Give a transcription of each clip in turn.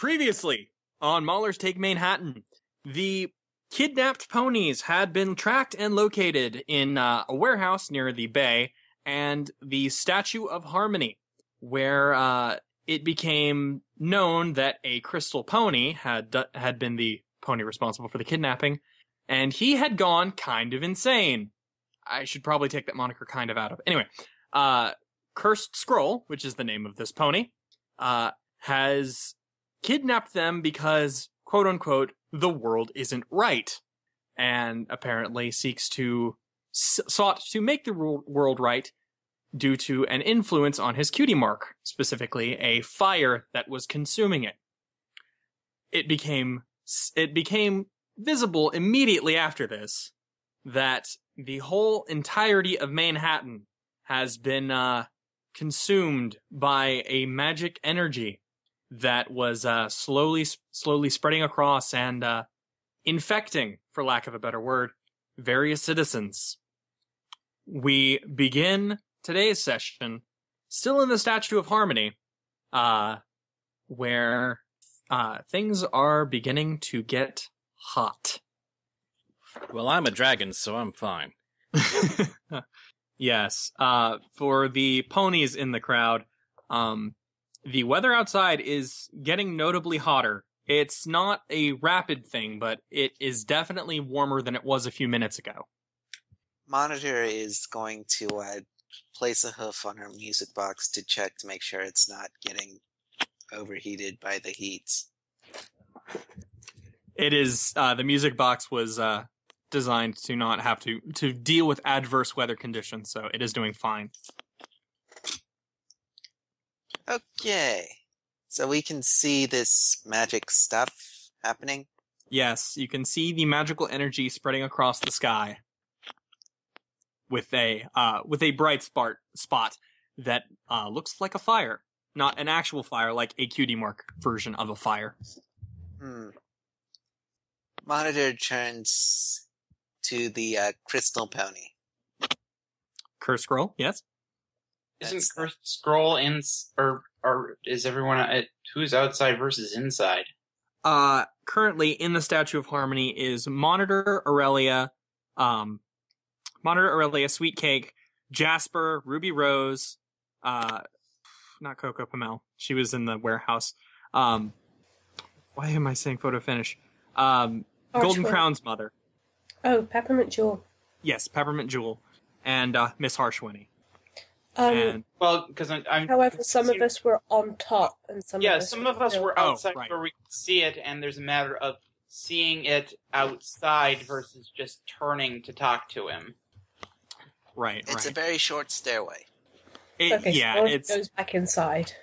Previously on Mawlers Take Manehattan, the kidnapped ponies had been tracked and located in a warehouse near the bay and the Statue of Harmony, where it became known that a crystal pony had been the pony responsible for the kidnapping, and he had gone kind of insane. I should probably take that moniker kind of out of it. Anyway, Cursed Scroll, which is the name of this pony, has kidnapped them because, quote unquote, the world isn't right, and apparently sought to make the world right due to an influence on his cutie mark, specifically a fire that was consuming it. It became visible immediately after this that the whole entirety of Manhattan has been consumed by a magic energy that was slowly spreading across and infecting, for lack of a better word, various citizens. We begin today's session still in the Statue of Harmony, where things are beginning to get hot. Well, I'm a dragon, so I'm fine. Yes. For the ponies in the crowd, the weather outside is getting notably hotter. It's not a rapid thing, but it is definitely warmer than it was a few minutes ago. Monitor is going to place a hoof on her music box to check to make sure it's not getting overheated by the heat. It is, the music box was designed to not have to deal with adverse weather conditions, so it is doing fine. Okay, so we can see this magic stuff happening? Yes, you can see the magical energy spreading across the sky with a bright spot that looks like a fire. Not an actual fire, like a cutie mark version of a fire. Monitor turns to the crystal pony. Cursed Scroll, yes? Isn't Cursed Scroll or is everyone who's outside versus inside? Currently in the Statue of Harmony is Monitor, Aurelia, Sweet Cake, Jasper, Ruby Rose, not Coco Pamel. She was in the warehouse. Why am I saying photo finish? Golden Crown's mother. Oh, Peppermint Jewel. Yes, Peppermint Jewel, and Miss Harshwinny. Well, because I'm. However, some of us were on top, and some of us were outside right. where we could see it, and there's a matter of seeing it outside versus just turning to talk to him. Right. It's a very short stairway. It goes back inside.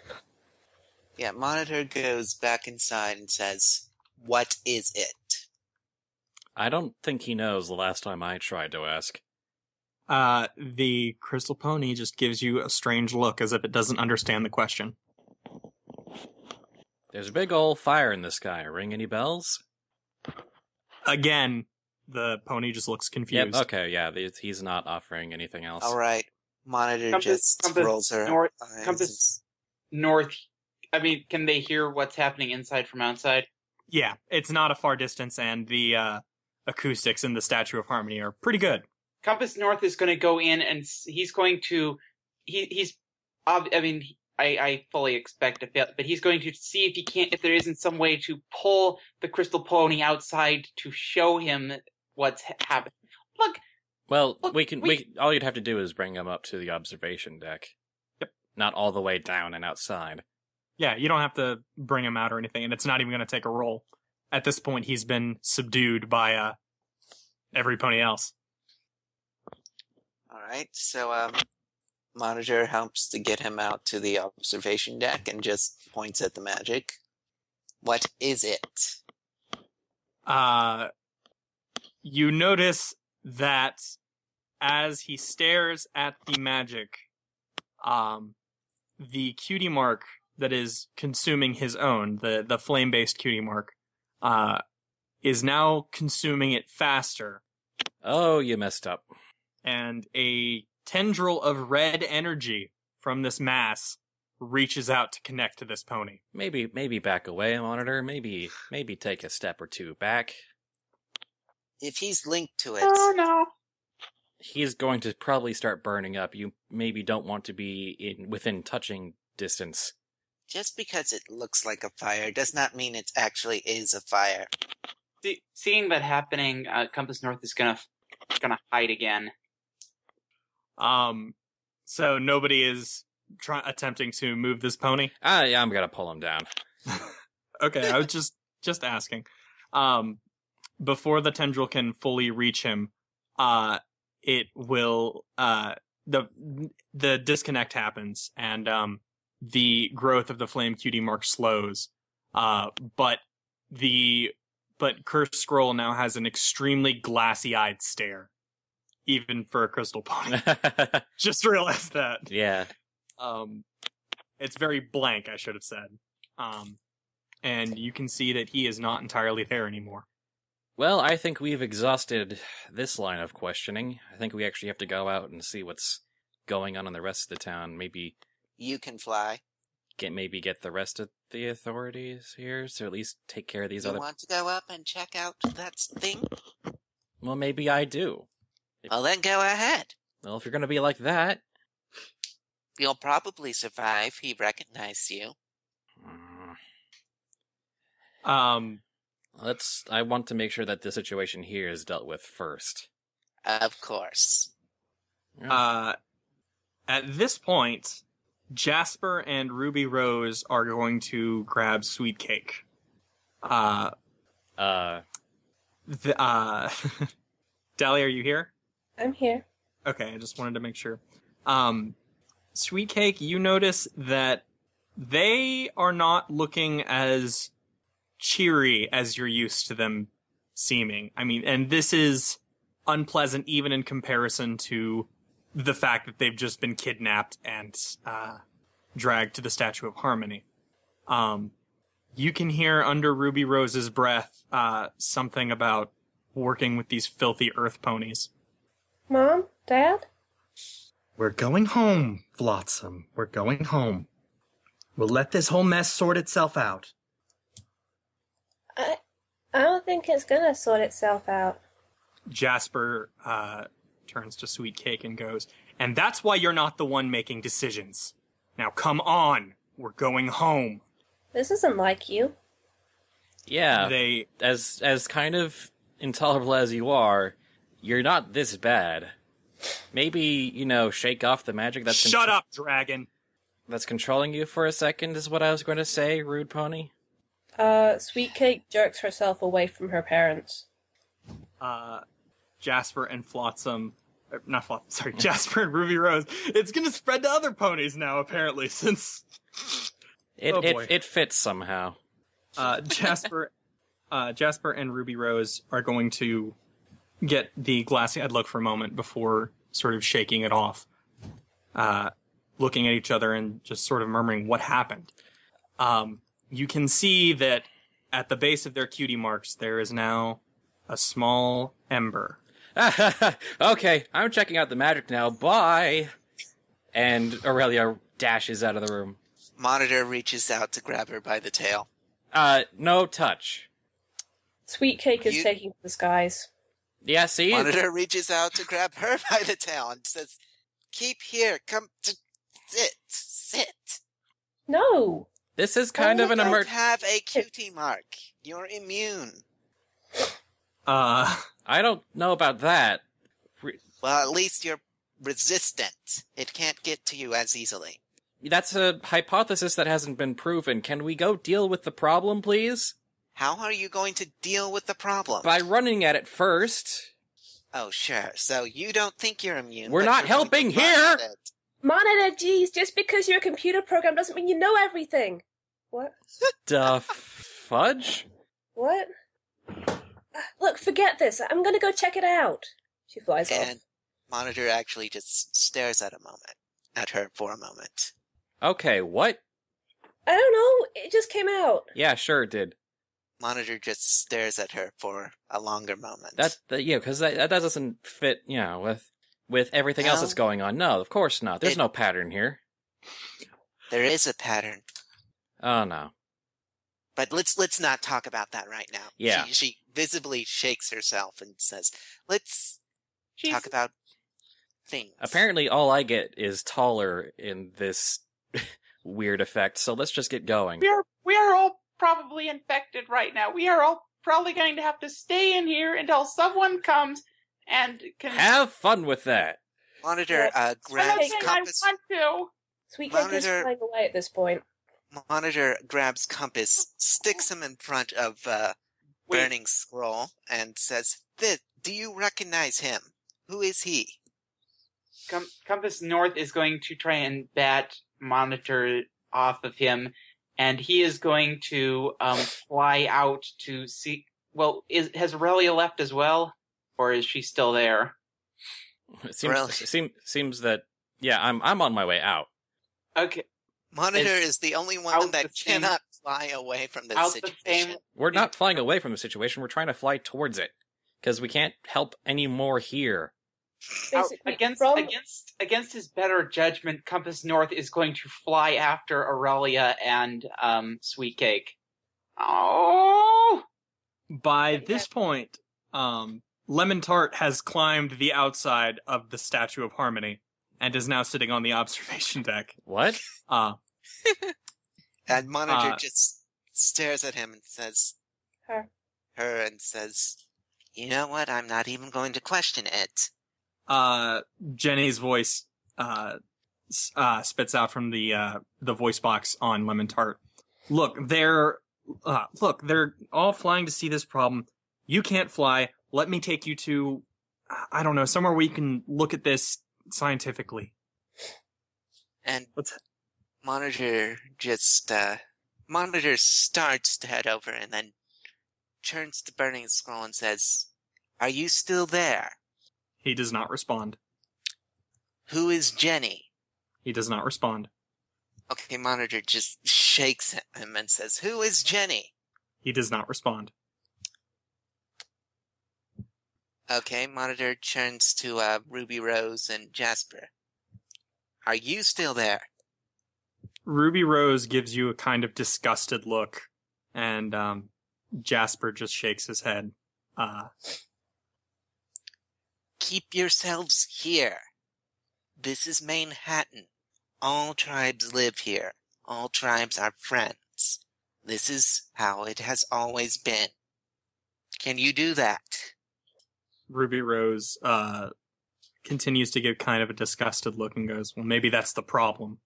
Yeah, Monitor goes back inside and says, "What is it?" I don't think he knows the last time I tried to ask. The crystal pony just gives you a strange look as if it doesn't understand the question. There's a big old fire in the sky. Ring any bells? Again, the pony just looks confused. Yep, okay, yeah, he's not offering anything else. Alright, Monitor rolls her eyes. Compass north. I mean, can they hear what's happening inside from outside? Yeah, it's not a far distance, and the acoustics in the Statue of Harmony are pretty good. Compass North is going to go in, and he's going to. I fully expect to fail, but he's going to see if there isn't some way to pull the crystal pony outside to show him what's happening. Look, all you'd have to do is bring him up to the observation deck. Yep. Not all the way down and outside. Yeah, you don't have to bring him out or anything, and it's not even going to take a roll. At this point, he's been subdued by every pony else. Alright, so Monitor helps to get him out to the observation deck and just points at the magic. What is it? You notice that as he stares at the magic, the cutie mark that is consuming his own, the flame-based cutie mark, is now consuming it faster. Oh, you messed up. And a tendril of red energy from this mass reaches out to connect to this pony. Maybe back away, Monitor. Maybe take a step or two back. If he's linked to it... Oh, no. He's going to probably start burning up. You maybe don't want to be within touching distance. Just because it looks like a fire does not mean it actually is a fire. Seeing that happening, Compass North is gonna hide again. So nobody is attempting to move this pony? Yeah, I'm gonna pull him down. Okay, I was just asking. Before the tendril can fully reach him, it will, the disconnect happens, and, the growth of the flame cutie mark slows. But Cursed Scroll now has an extremely glassy-eyed stare. Even for a crystal pony. Just realized that. Yeah. It's very blank, I should have said. And you can see that he is not entirely there anymore. Well, I think we've exhausted this line of questioning. I think we actually have to go out and see what's going on in the rest of the town. Maybe you can fly. Get the rest of the authorities here, so at least take care of these you other... You want to go up and check out that thing? Well, maybe I do. Well, then go ahead. Well, if you're going to be like that... You'll probably survive. He recognized you. I want to make sure that the situation here is dealt with first. Of course. At this point, Jasper and Ruby Rose are going to grab Sweet Cake. Dahlia, are you here? I'm here. Okay, I just wanted to make sure. Sweet Cake, you notice that they are not looking as cheery as you're used to them seeming. I mean, and this is unpleasant even in comparison to the fact that they've just been kidnapped and dragged to the Statue of Harmony. You can hear under Ruby Rose's breath something about working with these filthy earth ponies. Mom? Dad? We're going home, Flotsam. We're going home. We'll let this whole mess sort itself out. I don't think it's gonna sort itself out. Jasper turns to Sweet Cake and goes, and that's why you're not the one making decisions. Now come on. We're going home. This isn't like you. Yeah, as kind of intolerable as you are, you're not this bad. Maybe, shake off the magic that's... Shut up, dragon! That's controlling you for a second, is what I was going to say, rude pony. Sweet Cake jerks herself away from her parents. Jasper and Flotsam... Jasper and Ruby Rose. It's gonna spread to other ponies now, apparently, since... It fits somehow. Jasper and Ruby Rose are going to get the glassy-eyed look for a moment before sort of shaking it off, looking at each other and just sort of murmuring, what happened? You can see that at the base of their cutie marks, there is now a small ember. Okay, I'm checking out the magic now. Bye! And Aurelia dashes out of the room. Monitor reaches out to grab her by the tail. No touch. Sweet Cake is taking the skies. Yeah, see? Monitor reaches out to grab her by the tail and says, keep here, come to sit. No! This is kind of an emergency. You don't have a cutie mark. You're immune. I don't know about that. Well, at least you're resistant. It can't get to you as easily. That's a hypothesis that hasn't been proven. Can we go deal with the problem, please? How are you going to deal with the problem? By running at it first. Oh, sure. So you don't think you're immune. We're not helping here! Monitor, geez, just because you're a computer program doesn't mean you know everything. What? The fudge? What? Look, forget this. I'm gonna go check it out. She flies off. And Monitor actually just stares at her for a moment. Okay, what? I don't know. It just came out. Yeah, sure it did. Monitor just stares at her for a longer moment. Because that doesn't fit, with everything else that's going on. No, of course not. There's no pattern here. There is a pattern. Oh no. But let's not talk about that right now. Yeah. She visibly shakes herself and says, let's talk about things. Apparently all I get is taller in this weird effect, so let's just get going. We are all probably infected right now. We are all probably going to have to stay in here until someone comes and can... Have fun with that! Monitor grabs compass. I want to. Sweet Cake is flying away at this point. Monitor grabs compass, sticks him in front of Burning Scroll, and says, do you recognize him? Who is he? Compass North is going to try and bat Monitor off of him, and he is going to fly out to see... Well, has Aurelia left as well? Or is she still there? It seems that... Yeah, I'm on my way out. Okay. Monitor is the only one that cannot fly away from this situation. We're not flying away from the situation, we're trying to fly towards it. Because we can't help any more here. Against his better judgment, Compass North is going to fly after Aurelia and Sweet Cake. Oh! By this point, Lemon Tart has climbed the outside of the Statue of Harmony and is now sitting on the observation deck. What? And Monitor just stares at him and says, Her, and says, you know what? I'm not even going to question it. Jenny's voice spits out from the voice box on Lemon Tart. Look, they're all flying to see this problem. You can't fly. Let me take you to, I don't know, somewhere where you can look at this scientifically. And Monitor starts to head over and then turns to Burning Scroll and says, are you still there? He does not respond. Who is Jenny? He does not respond. Okay, Monitor just shakes him and says, who is Jenny? He does not respond. Okay, Monitor turns to Ruby Rose and Jasper. Are you still there? Ruby Rose gives you a kind of disgusted look, and Jasper just shakes his head. Keep yourselves here. This is Manhattan. All tribes live here. All tribes are friends. This is how it has always been. Can you do that? Ruby Rose continues to give kind of a disgusted look and goes, well, maybe that's the problem.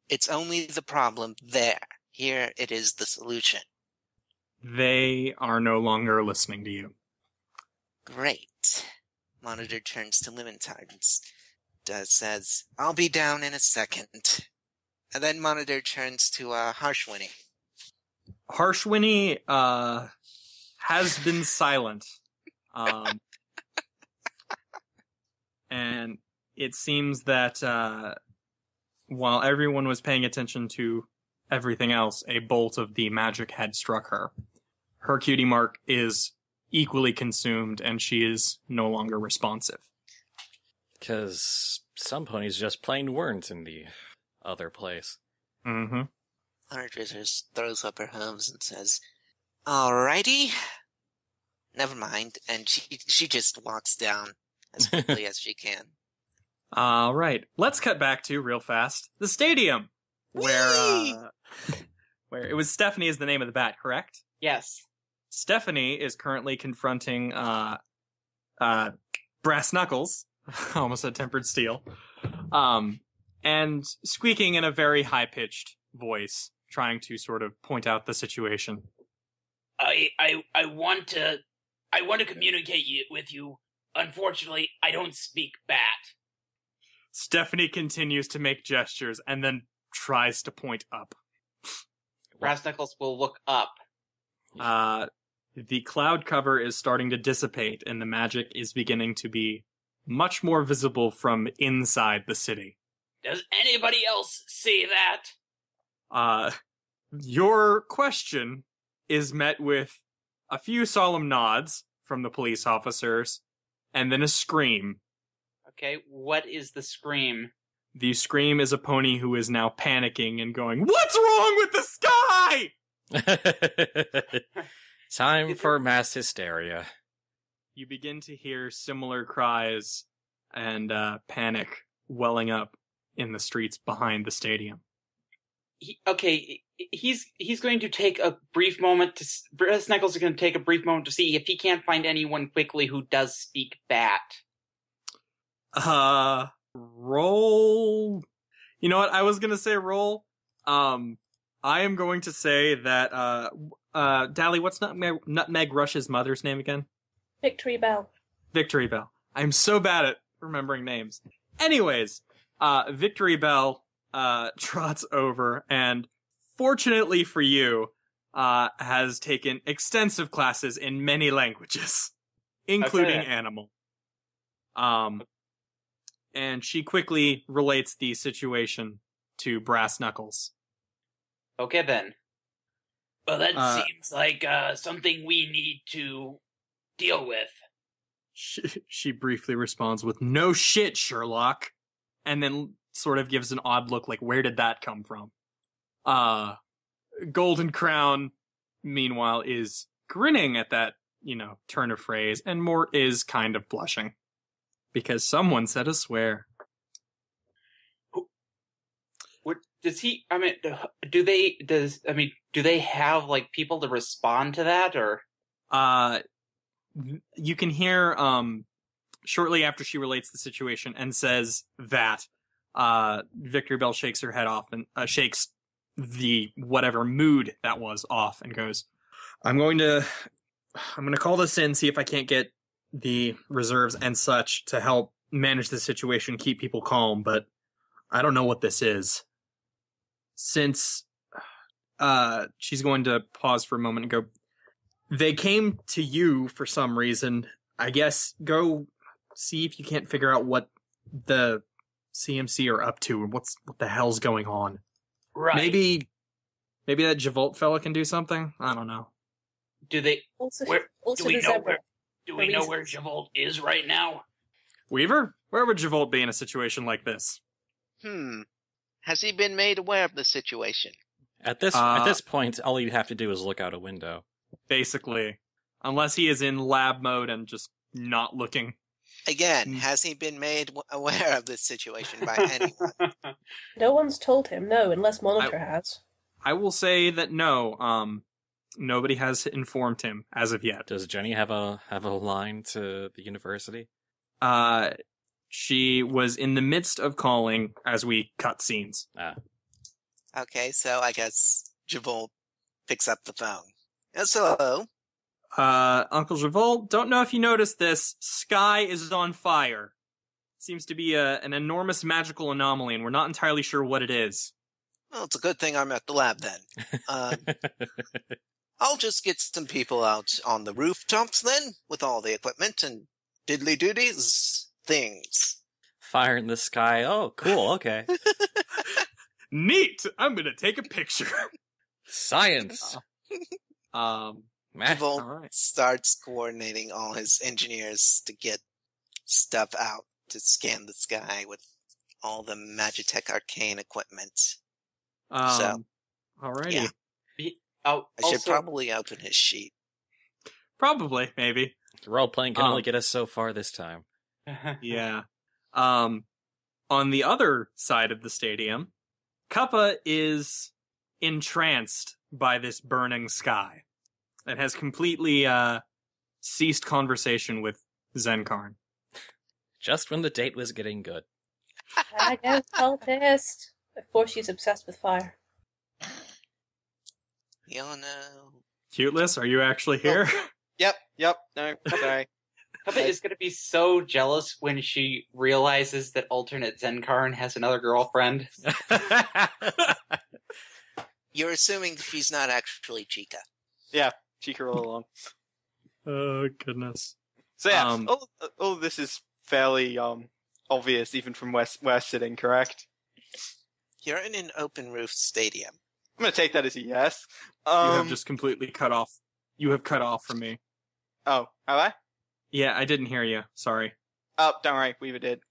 It's only the problem there. Here it is the solution. They are no longer listening to you. Great. Monitor turns to Lemon Tart and says, I'll be down in a second. And then Monitor turns to Harshwinnie. Harshwinnie has been silent. And it seems that while everyone was paying attention to everything else, a bolt of the magic had struck her. Her cutie mark is equally consumed, and she is no longer responsive. Because some ponies just plain weren't in the other place. Mm-hmm. Monitor just throws up her hooves and says, alrighty. Never mind. And she just walks down as quickly as she can. All right. Let's cut back to, real fast, the stadium. Where it was Stephanie is the name of the bat, correct? Yes. Stephanie is currently confronting Brass Knuckles, almost said Tempered Steel, and squeaking in a very high-pitched voice, trying to sort of point out the situation. I want to communicate with you. Unfortunately, I don't speak bat. Stephanie continues to make gestures and then tries to point up. Brass Knuckles will look up. The cloud cover is starting to dissipate, and the magic is beginning to be much more visible from inside the city. Does anybody else see that? Your question is met with a few solemn nods from the police officers, and then a scream. Okay, what is the scream? The scream is a pony who is now panicking and going, "What's wrong with the sky?" Time for mass hysteria. You begin to hear similar cries and panic welling up in the streets behind the stadium. He's going to take a brief moment to... Sneckles is going to take a brief moment to see if he can't find anyone quickly who does speak bat. Roll. You know what? I was going to say roll. I am going to say that, Dally, what's Nutmeg Rush's mother's name again? Victory Bell. Victory Bell. I'm so bad at remembering names. Anyways, Victory Bell, trots over and, fortunately for you, has taken extensive classes in many languages, including animal. And she quickly relates the situation to Brass Knuckles. Okay, then. Well, that seems like something we need to deal with. She briefly responds with, "No shit, Sherlock," and then sort of gives an odd look like, where did that come from? Golden Crown, meanwhile, is grinning at that, turn of phrase, and Mort is kind of blushing. Because someone said a swear. What does he? I mean, do they have like people to respond to that, or? You can hear shortly after she relates the situation and says that Victory Bell shakes her head off and shakes the whatever mood that was off and goes, I'm going to call this in, see if I can't get the reserves and such to help manage the situation, keep people calm, but I don't know what this is. Since she's going to pause for a moment and go, they came to you for some reason. I guess go see if you can't figure out what the CMC are up to and what the hell's going on. Right. Maybe that Javolt fella can do something? I don't know. Do they... Do we know where Javolt is right now? Weaver? Where would Javolt be in a situation like this? Has he been made aware of the situation? At this point, all you have to do is look out a window. Basically. Unless he is in lab mode and just not looking. Again, has he been made aware of this situation by anyone? No one's told him, no, unless Monitor has. I will say that no, nobody has informed him as of yet. Does Jenny have a line to the university? She was in the midst of calling as we cut scenes. Okay, so I guess Javolt picks up the phone. Yes, hello. Uncle Javolt, don't know if you noticed this. Sky is on fire. It seems to be an enormous magical anomaly, and we're not entirely sure what it is. Well, it's a good thing I'm at the lab then. I'll just get some people out on the rooftops then, with all the equipment and diddly-doodies things. Fire in the sky. Oh, cool, okay. Neat! I'm gonna take a picture. Science! Javolt starts coordinating all his engineers to get stuff out to scan the sky with all the Magitech arcane equipment. Alrighty. Yeah. I should probably open his sheet. Probably, maybe. Role-playing can only get us so far this time. Yeah. On the other side of the stadium, Kappa is entranced by this burning sky and has completely ceased conversation with Zenkarn. Just when the date was getting good. I guess cultist. Of course she's obsessed with fire. You'll know. Cuteless, are you actually here? Yep, no, sorry. Kappa is going to be so jealous when she realizes that alternate Zenkarn has another girlfriend. You're assuming she's not actually Chica. Yeah, Chica all along. Oh, goodness. So yeah, all of this is fairly obvious even from where we're sitting, correct? You're in an open roof stadium. I'm going to take that as a yes. You have just completely cut off. You have cut off from me. Oh, have I? Yeah, I didn't hear you. Sorry. Oh, don't worry, Weaver did.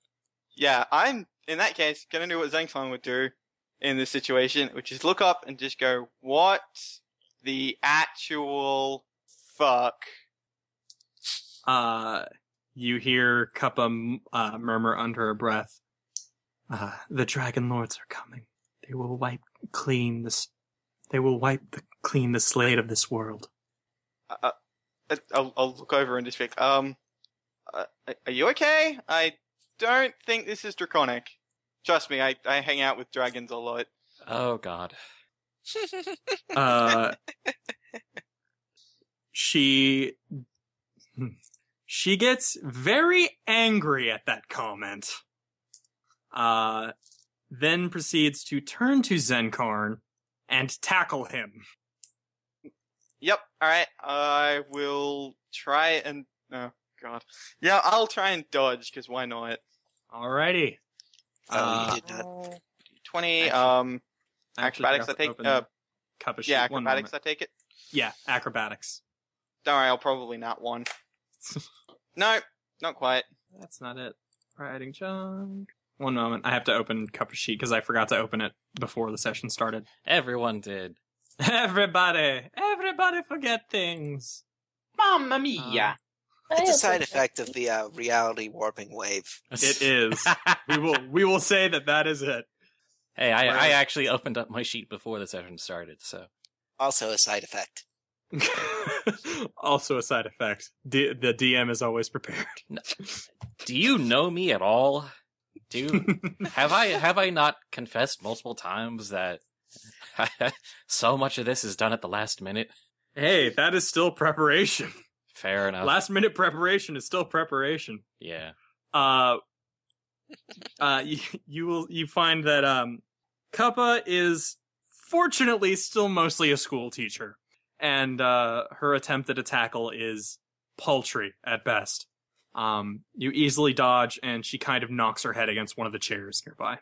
Yeah, I'm in that case, gonna do what Zenkon would do in this situation, which is look up and just go, what the actual fuck? You hear Kappa murmur under her breath. The Dragon Lords are coming. They will wipe clean the slate of this world. I'll look over and just think, are you okay? I don't think this is draconic. Trust me, I hang out with dragons a lot. Oh, God. She gets very angry at that comment. Then proceeds to turn to Zenkarn and tackle him. Yep, alright, I will try and... Oh, God. Yeah, I'll try and dodge, because why not? Alrighty. You did not. 20, acrobatics I take... Cup of sheet. Yeah, acrobatics I take it? Yeah, acrobatics. Don't worry, I'll probably not one. No, not quite. That's not it. Writing chunk. One moment. I have to open Cup of Sheet because I forgot to open it before the session started. Everyone did. Everybody forget things. Mamma mia! It's a side effect of the reality warping wave. It is. we will say that is it. Hey, I actually opened up my sheet before the session started, so. Also a side effect. Also a side effect. The DM is always prepared. Do you know me at all? Have I not confessed multiple times that so much of this is done at the last minute? Hey, that is still preparation. Fair enough. Last minute preparation is still preparation. Yeah. You find that Kappa is fortunately still mostly a school teacher, and her attempt at a tackle is paltry at best. You easily dodge, and she kind of knocks her head against one of the chairs nearby.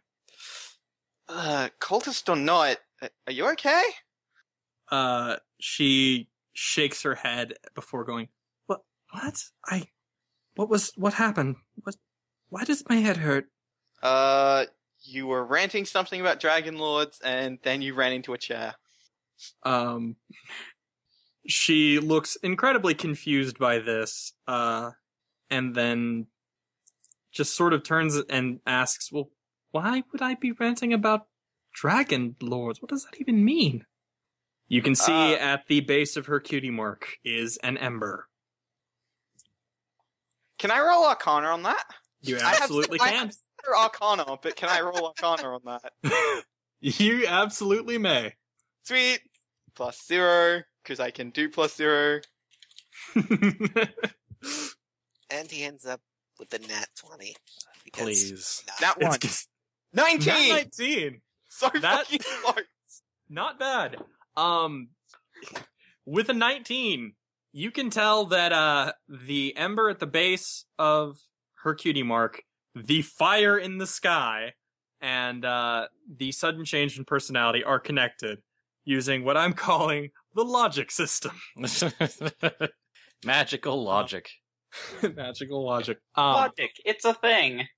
Cultist or not, are you okay? She shakes her head before going, What happened? Why does my head hurt? You were ranting something about Dragon Lords, and then you ran into a chair. She looks incredibly confused by this, and then just sort of turns and asks, well, why would I be ranting about Dragon Lords? What does that even mean? You can see at the base of her cutie mark is an ember. Can I roll Arcana on that? You absolutely can. I have Arcana, but can I roll Arcana on that? You absolutely may. Sweet. +0, because I can do +0. And he ends up with the nat 20. Please. Nat 1. 19! Nat 19! So fucking close. Not bad. With a 19, you can tell that the ember at the base of her cutie mark, the fire in the sky, and the sudden change in personality are connected using what I'm calling the logic system. Magical logic. Magical logic. Logic, it's a thing.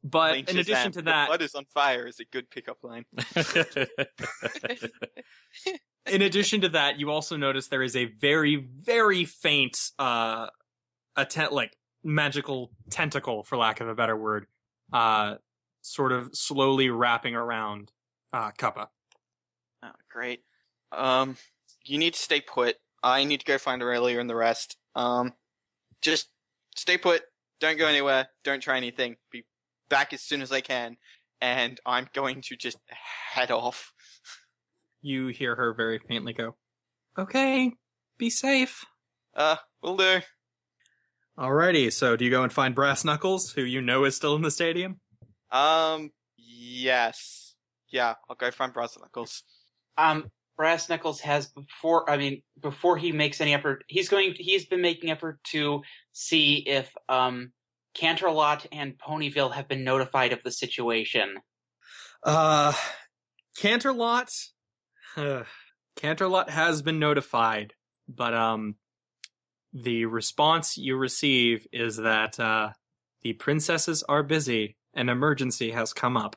But in addition to that, blood is on fire is a good pickup line. In addition to that, you also notice there is a very, very faint, magical tentacle, for lack of a better word, sort of slowly wrapping around, Kappa. Oh, great. You need to stay put. I need to go find Aurelia and the rest. Just stay put. Don't go anywhere. Don't try anything. Be back as soon as I can. And I'm going to just head off. You hear her very faintly go, okay, be safe. Will do. Alrighty, so do you go and find Brass Knuckles, who you know is still in the stadium? Yes. Yeah, I'll go find Brass Knuckles. Brass Knuckles has before he makes any effort, he's been making effort to see if, Canterlot and Ponyville have been notified of the situation. Canterlot has been notified, but, the response you receive is that, the princesses are busy an emergency has come up.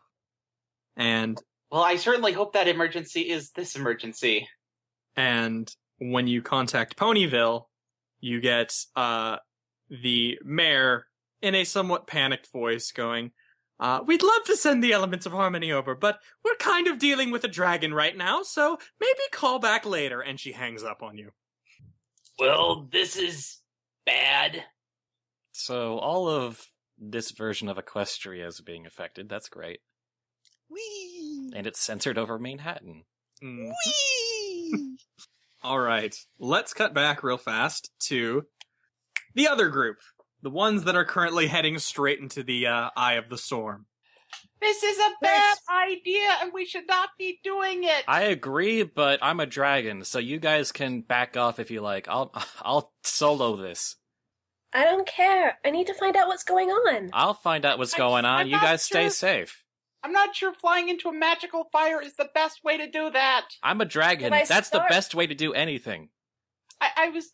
And Well, I certainly hope that emergency is this emergency. And when you contact Ponyville, you get the mayor in a somewhat panicked voice going, we'd love to send the elements of harmony over, but we're kind of dealing with a dragon right now, so maybe call back later. And she hangs up on you. Well, this is bad. So all of this version of Equestria is being affected. That's great. Whee! And it's censored over Manhattan. Mm. Whee! All right, let's cut back real fast to the other group. The ones that are currently heading straight into the eye of the storm. This is a bad idea, and we should not be doing it. I agree, but I'm a dragon, so you guys can back off if you like. I'll solo this. I don't care. I need to find out what's going on. I'll find out what's going on. I'm You not guys stay sure. Safe. I'm not sure flying into a magical fire is the best way to do that. I'm a dragon. If I That's the start- best way to do anything. I was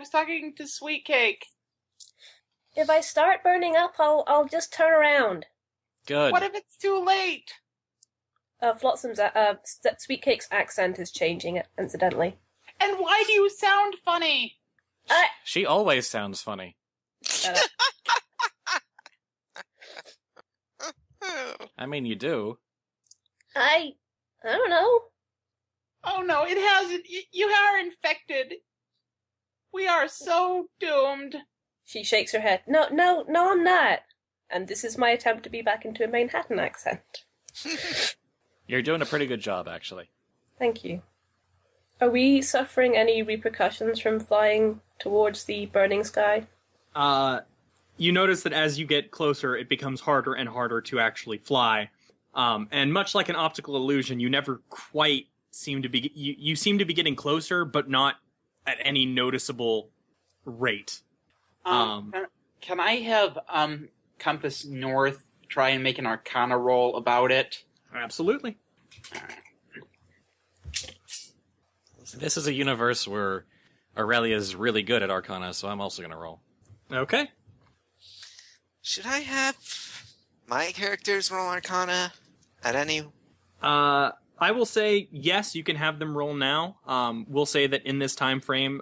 talking to Sweet Cake. If I start burning up, I'll just turn around. Good. What if it's too late? Flotsam's Sweet Cake's accent is changing, incidentally. And why do you sound funny? She always sounds funny. Shut up. I mean, you do. I don't know. Oh no, it hasn't. You are infected. We are so doomed. She shakes her head. No, I'm not. And this is my attempt to be back into a Manhattan accent. You're doing a pretty good job, actually. Thank you. Are we suffering any repercussions from flying towards the burning sky? You notice that as you get closer, it becomes harder and harder to actually fly. And much like an optical illusion, you never quite seem to be... You seem to be getting closer, but not at any noticeable rate. Can I have Compass North try and make an Arcana roll about it? Absolutely. This is a universe where Aurelia's really good at Arcana, so I'm also going to roll. Okay. Should I have my characters roll Arcana at any? I will say, yes, you can have them roll now. We'll say that in this time frame,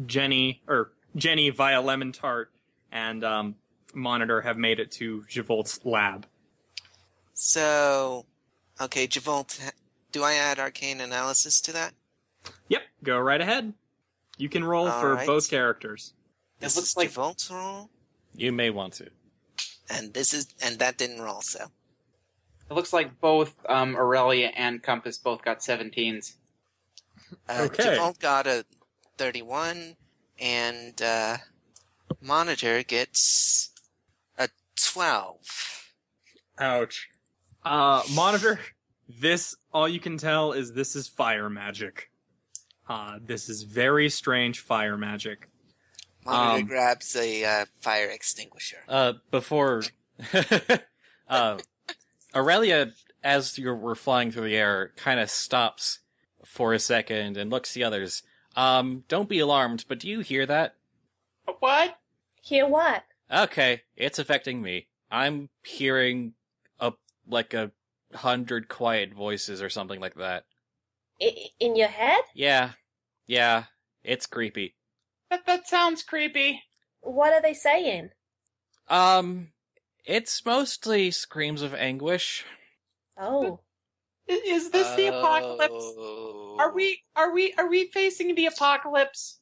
Jenny via Lemon Tart and Monitor have made it to Javolt's lab. So, okay, Javolt, do I add Arcane Analysis to that? Yep, go right ahead. You can roll All for right. both characters. This looks is like- Javolt's roll, You may want to. and that didn't roll, so. It looks like both Aurelia and Compass both got 17s. Okay. Javolt got a 31, and Monitor gets a 12. Ouch. Monitor, all you can tell is this is fire magic. This is very strange fire magic. Monitor grabs a fire extinguisher. Before... Aurelia, as you were flying through the air, kind of stops for a second and looks at the others. Don't be alarmed, but do you hear that? What? Hear what? Okay, it's affecting me. I'm hearing like 100 quiet voices or something like that. In your head? Yeah, it's creepy. That sounds creepy. What are they saying? It's mostly screams of anguish. Oh. Is this the apocalypse? Oh. Are we facing the apocalypse?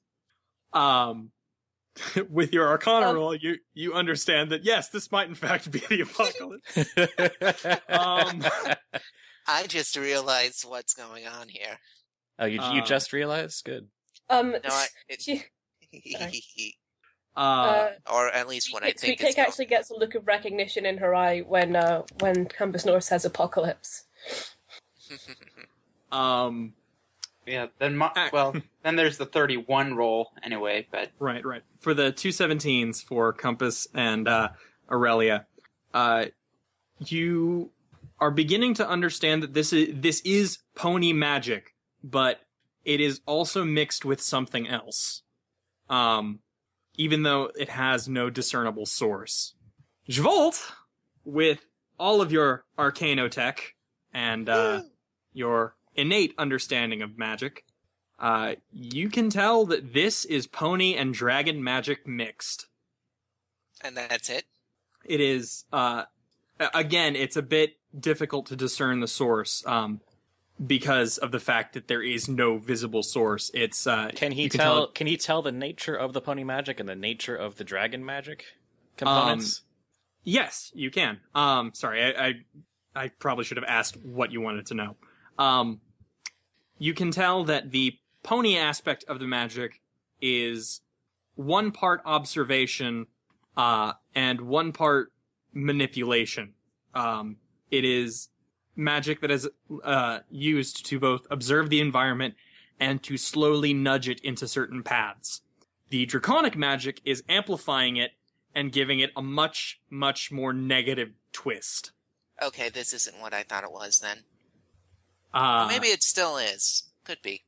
With your Arcana Um, roll, you understand that yes, this might in fact be the apocalypse. I just realized what's going on here. Oh, you just realized? Good. No, She, or at least what I Sweet think Cake is going. actually gets a look of recognition in her eye when Compass North says apocalypse. Yeah. Then then there's the 31 roll anyway. But Right. For the 217s for Compass and Aurelia, you are beginning to understand that this is pony magic, but it is also mixed with something else. Even though it has no discernible source. Jvolt, with all of your arcanotech and your innate understanding of magic, you can tell that this is pony and dragon magic mixed. And that's it? It is, again, it's a bit difficult to discern the source, because of the fact that there is no visible source. It's, Can he tell the nature of the pony magic and the nature of the dragon magic components? Yes, you can. Sorry, I probably should have asked what you wanted to know. You can tell that the pony aspect of the magic is 1 part observation, and 1 part manipulation. It is magic that is used to both observe the environment and to slowly nudge it into certain paths. The draconic magic is amplifying it and giving it a much, much more negative twist. Okay, this isn't what I thought it was then. Or maybe it still is. Could be.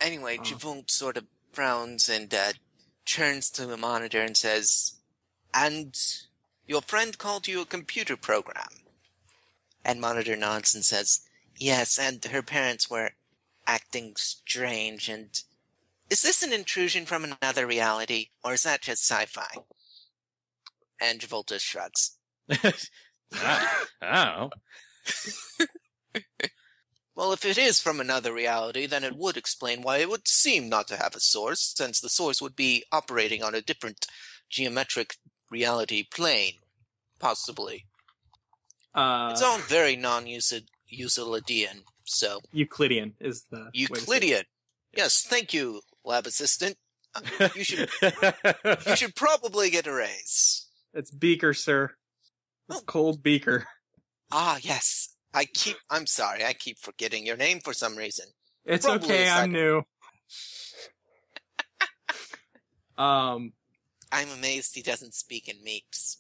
Anyway, Javon sort of frowns and turns to the monitor and says, "And your friend called you a computer program?" And Monitor nods and says, "Yes, and her parents were acting strange, and is this an intrusion from another reality, or is that just sci-fi?" And Javolta shrugs. I don't know. Well, if it is from another reality, then it would explain why it would seem not to have a source, since the source would be operating on a different geometric reality plane. Possibly. It's all very non-Euclidean, so... Euclidean is the... Euclidean! Yes, thank you, lab assistant. You should probably get a raise. It's Beaker, sir. It's Cold Beaker. Ah, yes. I'm sorry, I keep forgetting your name for some reason. It's Probably okay, I'm new. I'm amazed he doesn't speak in meeps.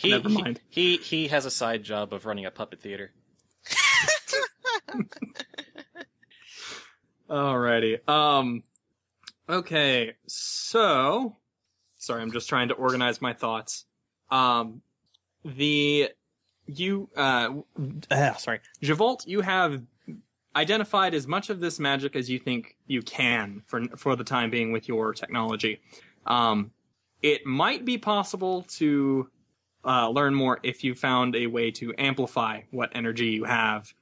Never mind. He has a side job of running a puppet theater. Alrighty. Okay, so... Sorry, I'm just trying to organize my thoughts. Javolt, you have identified as much of this magic as you think you can for the time being with your technology. It might be possible to learn more if you found a way to amplify what energy you have,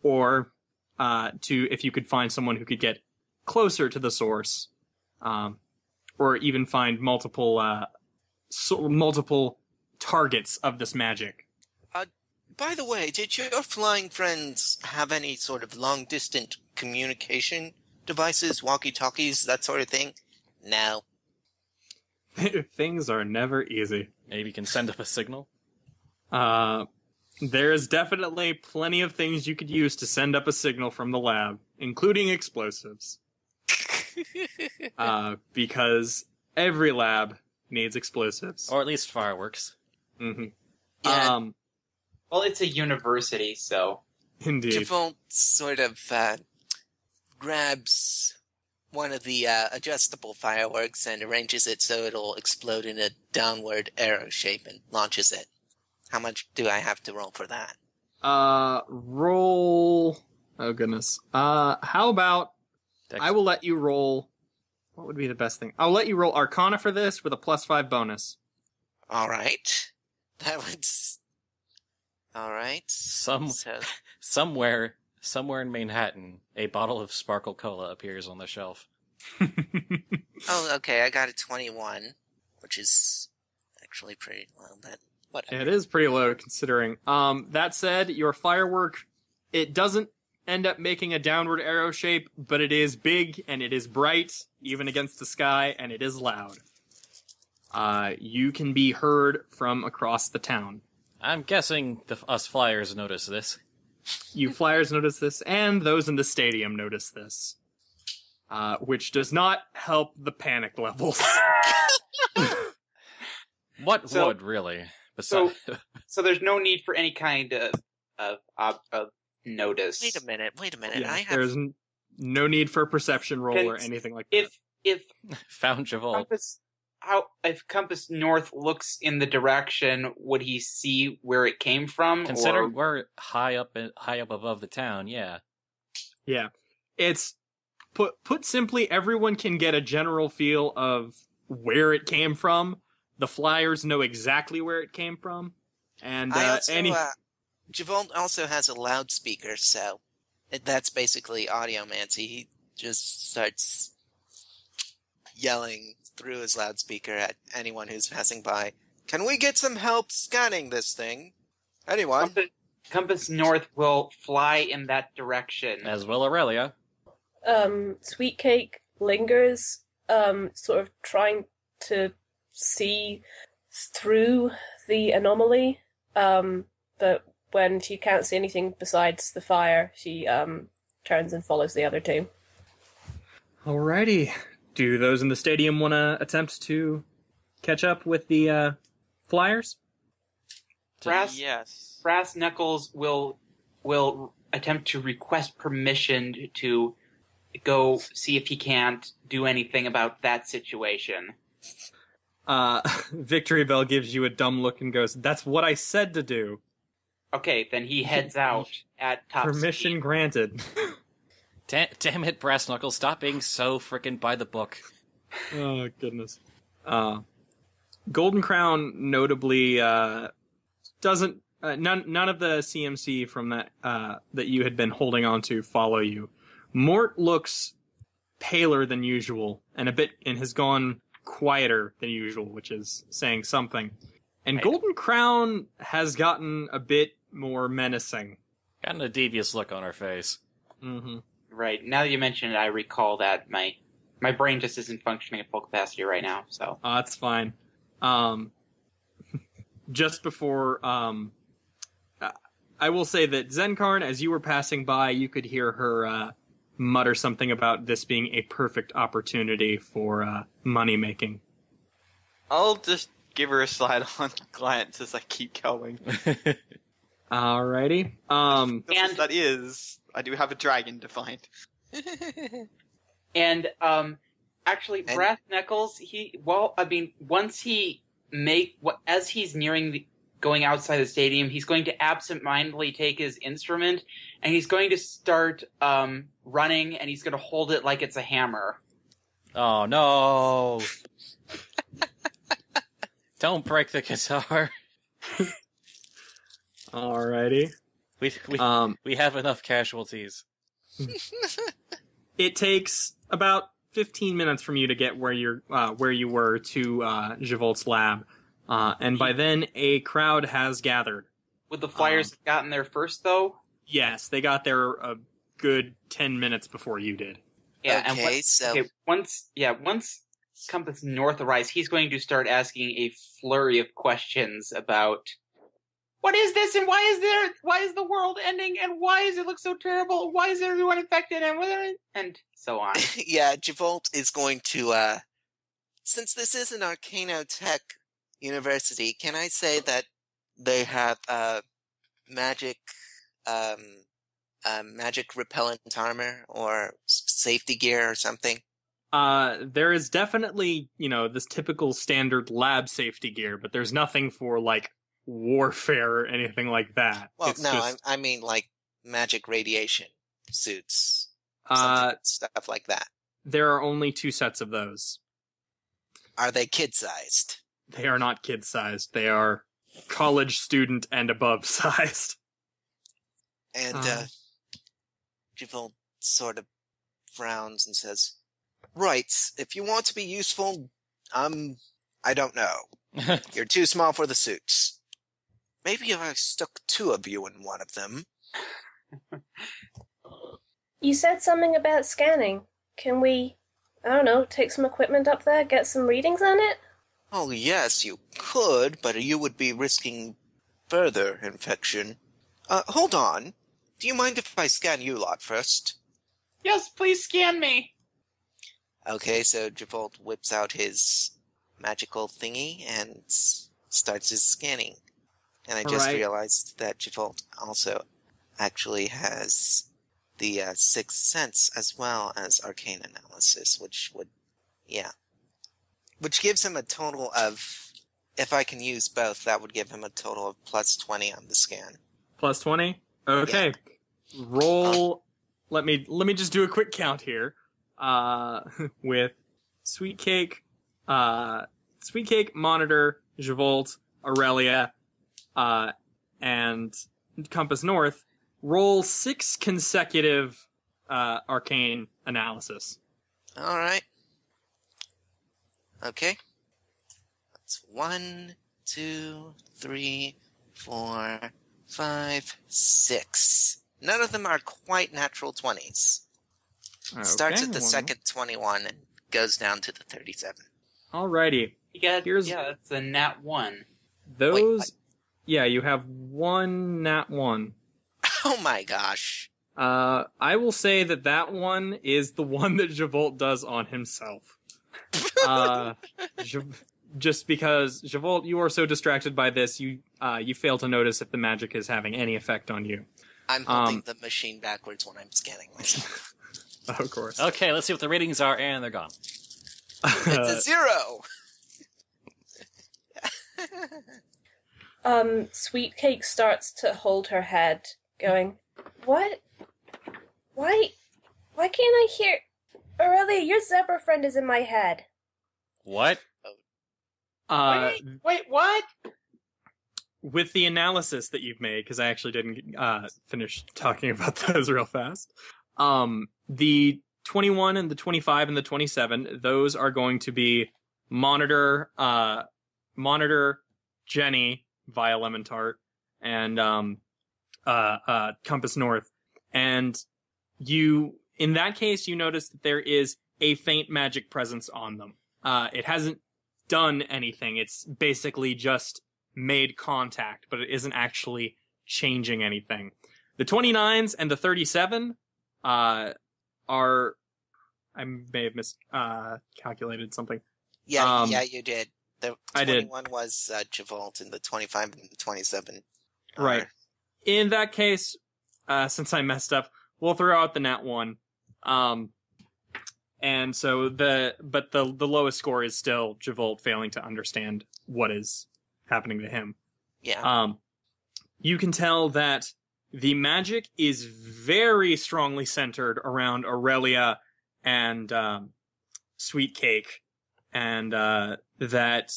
or if you could find someone who could get closer to the source, or even find multiple targets of this magic. By the way, did your flying friends have any sort of long-distance communication devices, walkie-talkies, that sort of thing? No. Things are never easy. Maybe you can send up a signal? There's definitely plenty of things you could use to send up a signal from the lab, including explosives. Because every lab needs explosives. Or at least fireworks. Mm-hmm. Yeah. Well, it's a university, so... Indeed. Javon sort of grabs one of the adjustable fireworks and arranges it so it'll explode in a downward arrow shape and launches it. How much do I have to roll for that? Roll... Oh, goodness. How about... I will let you roll... What would be the best thing? I'll let you roll Arcana for this with a +5 bonus. Alright. That would... Alright. Somewhere in Manhattan, a bottle of Sparkle Cola appears on the shelf. Oh, okay, I got a 21, which is actually pretty low, but whatever. It is pretty low, considering. That said, your firework, it doesn't end up making a downward arrow shape, but it is big, and it is bright, even against the sky, and it is loud. You can be heard from across the town. I'm guessing us flyers notice this. You flyers notice this, and those in the stadium notice this. Which does not help the panic levels. What would, really? So there's no need for any kind of notice. Wait a minute. Yeah, there's no need for a perception roll or anything like that. if Found Javolt. if Compass North looks in the direction, would he see where it came from? Considering we're high up above the town, yeah. Yeah. It's put simply, everyone can get a general feel of where it came from. The flyers know exactly where it came from. And Javolt also has a loudspeaker, so that's basically audiomancy. He just starts yelling through his loudspeaker at anyone who's passing by. Can we get some help scanning this thing? Anyone? Compass North will fly in that direction. As will Aurelia. Sweet Cake lingers, sort of trying to see through the anomaly, but when she can't see anything besides the fire, she turns and follows the other two. Alrighty. Do those in the stadium want to attempt to catch up with the flyers? Yes. Brass Knuckles will attempt to request permission to go see if he can't do anything about that situation. Victory Bell gives you a dumb look and goes, "That's what I said to do." Okay, then he heads out at top Permission speed. granted. Damn it, Brass Knuckles, stop being so frickin' by the book. Oh, goodness. Golden Crown notably doesn't... none of the CMC from that you had been holding on to follow you. Mort looks paler than usual and has gone quieter than usual, which is saying something. And Golden Crown has gotten a bit more menacing. Gotten a devious look on her face. Mm-hmm. Right. Now that you mention it, I recall that my brain just isn't functioning at full capacity right now, so... That's fine. Just before... I will say that Zenkarn, as you were passing by, you could hear her mutter something about this being a perfect opportunity for money-making. I'll just give her a side-on glance as I keep going. Alrighty. And that is, I do have a dragon to find. And actually, Brass Knuckles, as he's nearing going outside the stadium, he's going to absentmindedly take his instrument and he's going to start running, and he's going to hold it like it's a hammer. Oh no! Don't break the guitar. Alrighty. We have enough casualties. It takes about 15 minutes from you to get where you were to Javolt's lab, and by then a crowd has gathered. Would the Flyers have gotten there first, though? Yes, they got there a good 10 minutes before you did. Yeah. Okay, Once Compass North arrives, he's going to start asking a flurry of questions about what is this, and why is the world ending, and why does it look so terrible? Why is everyone infected, and so on. Yeah, Javolt is going to, since this is an Arcanotech university, can I say that they have, magic repellent armor or safety gear or something? There is definitely, this typical standard lab safety gear, but there's nothing for, warfare or anything like that. Well, I mean, magic radiation suits, stuff like that. There are only 2 sets of those. Are they kid-sized? They are not kid-sized. They are college student and above sized. And, Javolt sort of frowns and says, "Right, if you want to be useful, I don't know. You're too small for the suits. Maybe if I stuck 2 of you in one of them." You said something about scanning. Can we, take some equipment up there, get some readings on it? Oh, yes, you could, but you would be risking further infection. Hold on. Do you mind if I scan you lot first? Yes, please scan me. Okay, so Javolt whips out his magical thingy and starts his scanning. And I just realized that Javolt also actually has the Sixth Sense as well as Arcane Analysis, which would Yeah. Which gives him a total of, if I can use both, that would give him a total of plus 20 on the scan. Plus 20? Okay. Roll. Let me just do a quick count here. With Sweet Cake, Monitor, Javolt, Aurelia, and Compass North. Roll 6 consecutive arcane analysis. Alright. Okay. That's 1, 2, 3, 4, 5, 6. None of them are quite natural 20s. Okay, Starts at the second 21 and goes down to the 37. Alrighty. That's a nat 1. Those... yeah, you have one nat 1. Oh my gosh. I will say that one is the one that Javolt does on himself. Just because, Javolt, you are so distracted by this, you fail to notice if the magic is having any effect on you. I'm holding the machine backwards when I'm scanning myself. Of course. Okay, let's see what the ratings are, and they're gone. It's a 0! Sweet Cake starts to hold her head, going, "What? Why can't I hear? Aurelia, your zebra friend is in my head." What? Wait, what? With the analysis that you've made, because I actually didn't finish talking about those real fast, the 21 and the 25 and the 27, those are going to be Monitor, Jenny via Lemon Tart, and Compass North. And in that case, you notice that there is a faint magic presence on them. It hasn't done anything. It's basically just made contact, but it isn't actually changing anything. The 29s and the 37 are... I may have miscalculated something. Yeah, you did. The I 21 was Javolt, and the 25 and the 27. Right. In that case, since I messed up, we'll throw out the nat 1. And so the lowest score is still Javolt failing to understand what is happening to him. Yeah. You can tell that the magic is very strongly centered around Aurelia and Sweet Cake, and that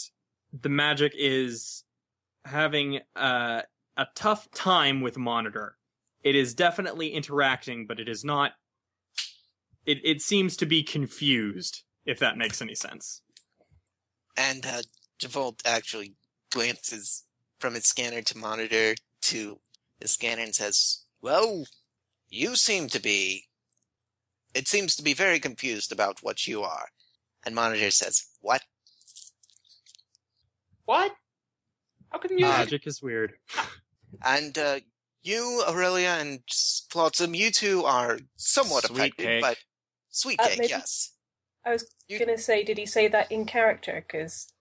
the magic is having a tough time with Monitor. It is definitely interacting, but it is not... It seems to be confused, if that makes any sense. And Javolt actually glances from his scanner to Monitor to his scanner and says, "Well, you seem to be... It seems to be very confused about what you are." And Monitor says, "What?" What? How can you... Magic is weird. And you, Aurelia, and Flotsam, you two are somewhat Sweet affected, Cake. but... Sweet Cake, maybe- yes. I was gonna say, did he say that in character? Because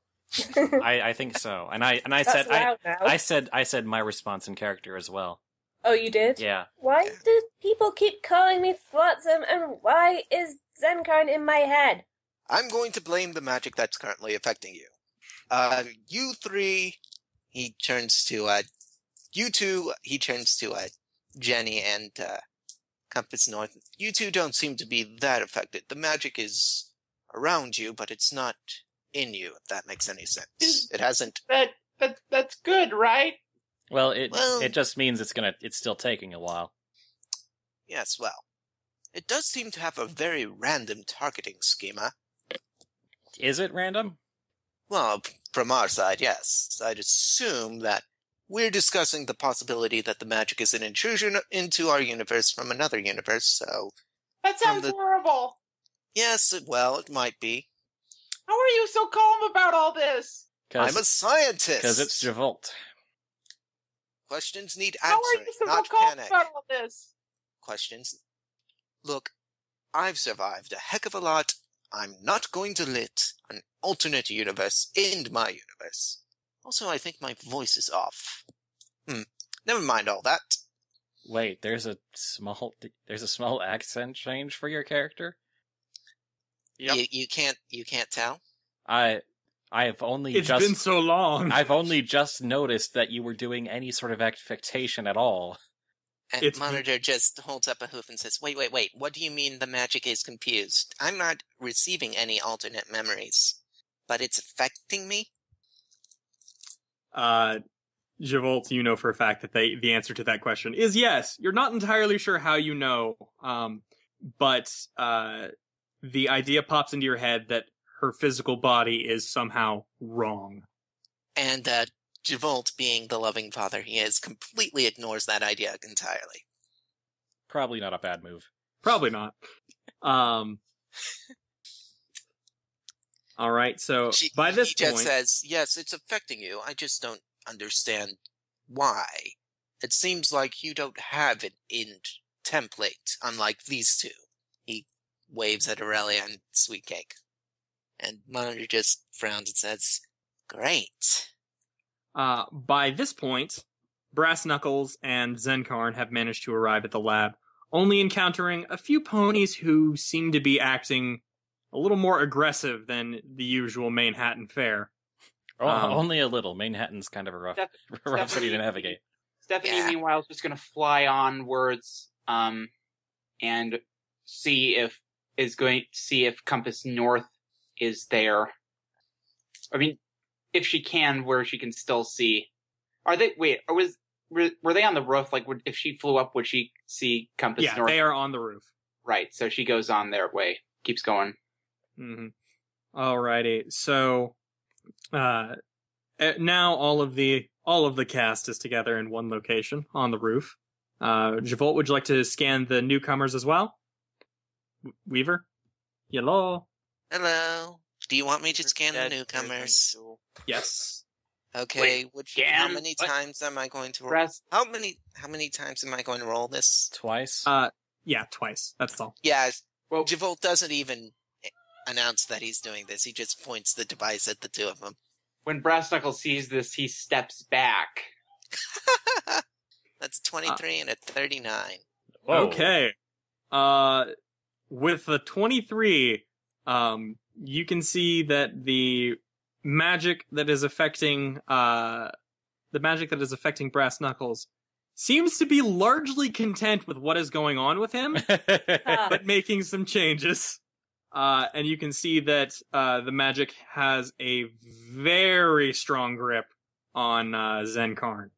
I think so. And I that's said loud now. I said my response in character as well. Oh, you did? Yeah. Why do people keep calling me Flotsam, and why is Zenkarn in my head? I'm going to blame the magic that's currently affecting you. You three, he turns to, you two, he turns to, Jenny and, Compass North. You two don't seem to be that affected. The magic is around you, but it's not in you, if that makes any sense. It hasn't... That's good, right? Well, it Well- just means it's still taking a while. Yes, well. It does seem to have a very random targeting schema. Is it random? Well, from our side, yes. I'd assume that we're discussing the possibility that the magic is an intrusion into our universe from another universe, so... That sounds the- horrible. Yes, well, it might be. How are you so calm about all this? I'm a scientist! Because it's Javolt. Questions need How are answering, you so not calm panic. about all this? Questions. Look, I've survived a heck of a lot. I'm not going to let an alternate universe end my universe. Also, I think my voice is off. Never mind all that. Wait, there's a small accent change for your character? Yep. You can't tell? I've only It's just been so long. I've only just noticed that you were doing any sort of affectation at all. And It's- Monitor just holds up a hoof and says, wait, what do you mean the magic is confused? I'm not receiving any alternate memories, but it's affecting me? Javolt, you know for a fact that the answer to that question is yes. You're not entirely sure how you know, but the idea pops into your head that her physical body is somehow wrong. And Javolt, being the loving father he is, completely ignores that idea entirely. Probably not a bad move. Probably not. All right, so by this he just point, says, yes, it's affecting you. I just don't understand why. It seems like you don't have an end template, unlike these two. He waves at Aurelia and Sweet Cake. And Monitor just frowns and says, great. by this point, Brass Knuckles and Zenkarn have managed to arrive at the lab, only encountering a few ponies who seem to be acting a little more aggressive than the usual Manhattan fare. Only a little. Manhattan's kind of a rough city to navigate. Stephanie, Yeah. meanwhile, is just going to fly onwards, and see if Compass North is there. I mean, if she can, where she can still see. Are they? Wait, were they on the roof? Like, if she flew up, would she see Compass Yeah, North? they are on the roof. Right. So she goes on their way, keeps going. Mm-hmm. Alrighty, so now all of the cast is together in one location on the roof. Javolt, would you like to scan the newcomers as well? Weaver? Hello? Hello. Do you want me to scan the Dead newcomers? Duel. Yes. Okay. How scan? many What? times am I going to roll? Press. How many times am I going to roll this? Twice? Yeah, twice. That's all. Yeah. Well, Javolt doesn't even announce that he's doing this. He just points the device at the two of them. when Brass Knuckles sees this, he steps back. That's a 23 and a 39. Whoa. Okay. With the 23, you can see that the magic that is affecting Brass Knuckles seems to be largely content with what is going on with him, but making some changes. And you can see that the magic has a very strong grip on Zenkarn.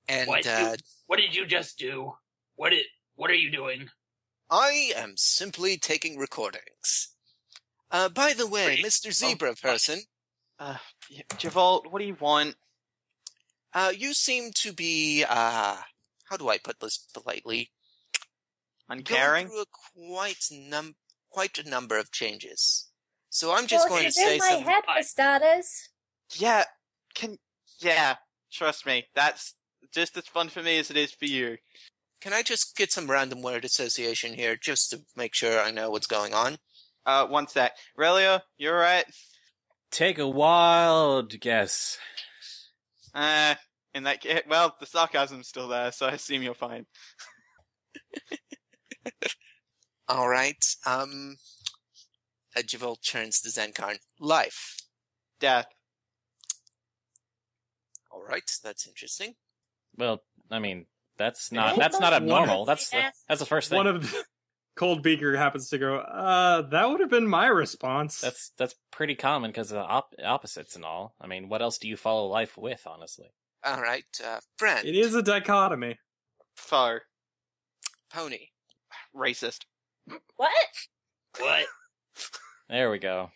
And What did you just do? What are you doing? I am simply taking recordings. By the way, Wait, Mr. Zebra person, Javolt, what do you want? you seem to be, how do I put this politely? Uncaring? Going through quite a number of changes. So I'm just Well, going to she's in say my something. head for starters. Yeah, trust me, that's just as fun for me as it is for you. Can I just get some random word association here, just to make sure I know what's going on? One sec. Relia, you alright? Take a wild guess. In that case, well, the sarcasm's still there, so I assume you're fine. Alright, Javolt turns to Zenkarn. Life. Death. Alright, that's interesting. Well, I mean, that's Hey, not abnormal. folks. That's the first thing. One of the Cold Beaker happens to go, that would have been my response. That's pretty common because of the opposites and all. I mean, what else do you follow life with, honestly? Alright, friend. It is a dichotomy. Foe. Pony. Racist. What? What? There we go.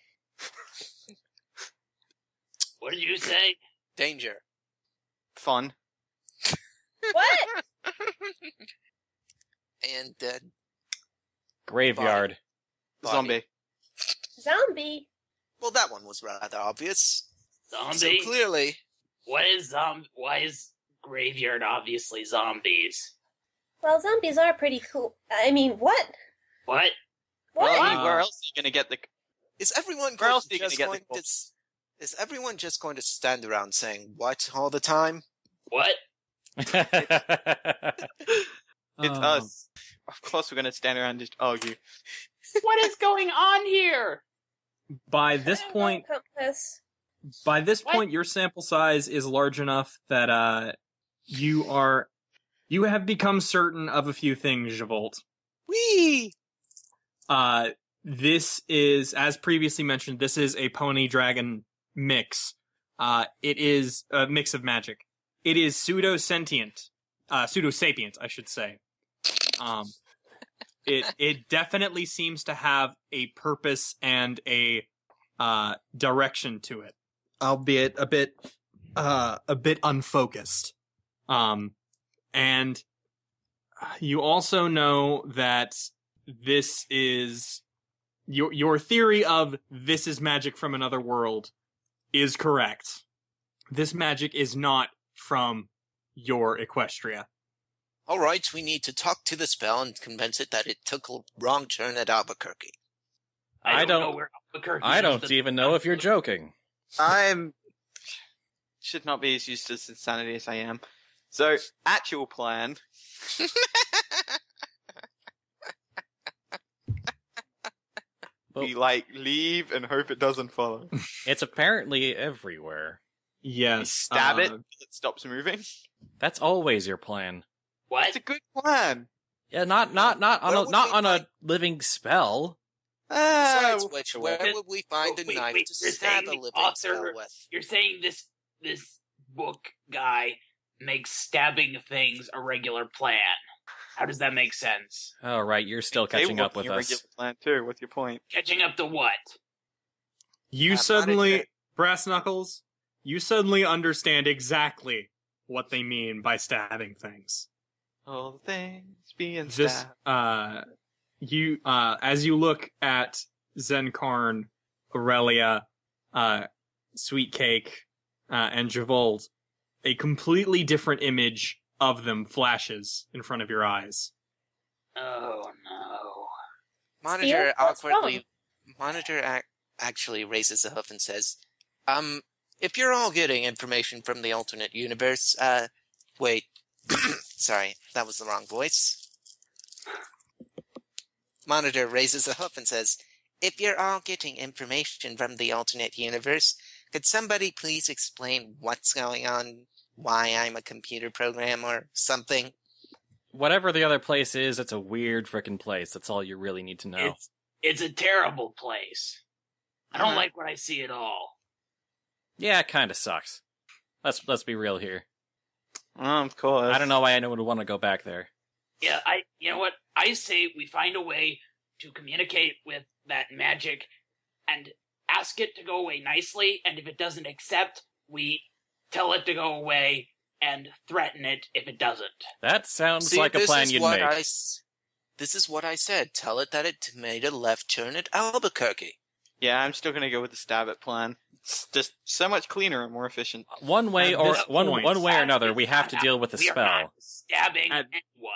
What did you say? Danger. Fun. What? And, Graveyard. body. Zombie. Zombie? Well, that one was rather obvious. Zombie? So clearly, What is Why is graveyard obviously zombies? Well, zombies are pretty cool. I mean, what? What? What? Well, I mean, where else are you gonna get the... is everyone Where else are you just gonna going get the to... Is everyone just going to stand around saying what all the time? What? It's us. Of course we're gonna stand around and just argue. What is going on here? By this I don't point, know, Compass. What? your sample size is large enough that you have become certain of a few things, Javolt. Whee! This is, as previously mentioned, this is a pony dragon mix. It is a mix of magic. It is pseudo-sapient, I should say. It definitely seems to have a purpose and a direction to it, albeit a bit unfocused. And you also know that this is your theory of this is magic from another world is correct. This magic is not from your Equestria. All right, we need to talk to the spell and convince it that it took a wrong turn at Albuquerque. I don't know don't. where Albuquerque I is. don't even know if you're joking. Should not be as used to insanity as I am. So, actual plan. We leave and hope it doesn't follow. It's apparently everywhere. Yes. We stab it, it stops moving. That's always your plan. What? It's a good plan. Yeah, not on a living spell. Besides Ah, which, where would we find a Wait, knife wait, to you're stab saying a the living author- spell with? You're saying this book guy makes stabbing things a regular plan. How does that make sense? Oh, right, you're still they catching were up with working a regular us. plan too. What's your point? Catching up to what? You suddenly, Brass Knuckles, you suddenly understand exactly what they mean by stabbing things. All the things being This, stabbed. as you look at Zenkarn, Aurelia, Sweet Cake, and Javold, a completely different image of them flashes in front of your eyes. Oh no. Monitor What's awkwardly. Monitor actually raises a hoof and says, if you're all getting information from the alternate universe, wait. Sorry, that was the wrong voice. Monitor raises a hoof and says, if you're all getting information from the alternate universe, could somebody please explain what's going on, why I'm a computer program or something? Whatever the other place is, it's a weird frickin' place. That's all you really need to know. It's a terrible place. I don't like what I see at all. Yeah, it kinda sucks. Let's be real here. Of course. I don't know why anyone would want to go back there. Yeah, you know what? I say we find a way to communicate with that magic and ask it to go away nicely, and if it doesn't accept, we tell it to go away and threaten it if it doesn't. That sounds See, like a this plan is you'd what make. This is what I said. Tell it that it made a left turn at Albuquerque. Yeah, I'm still gonna go with the stab it plan. It's just so much cleaner and more efficient. One way At or this one point- way or another, we have to deal with the We are not spell. stabbing At- anyone.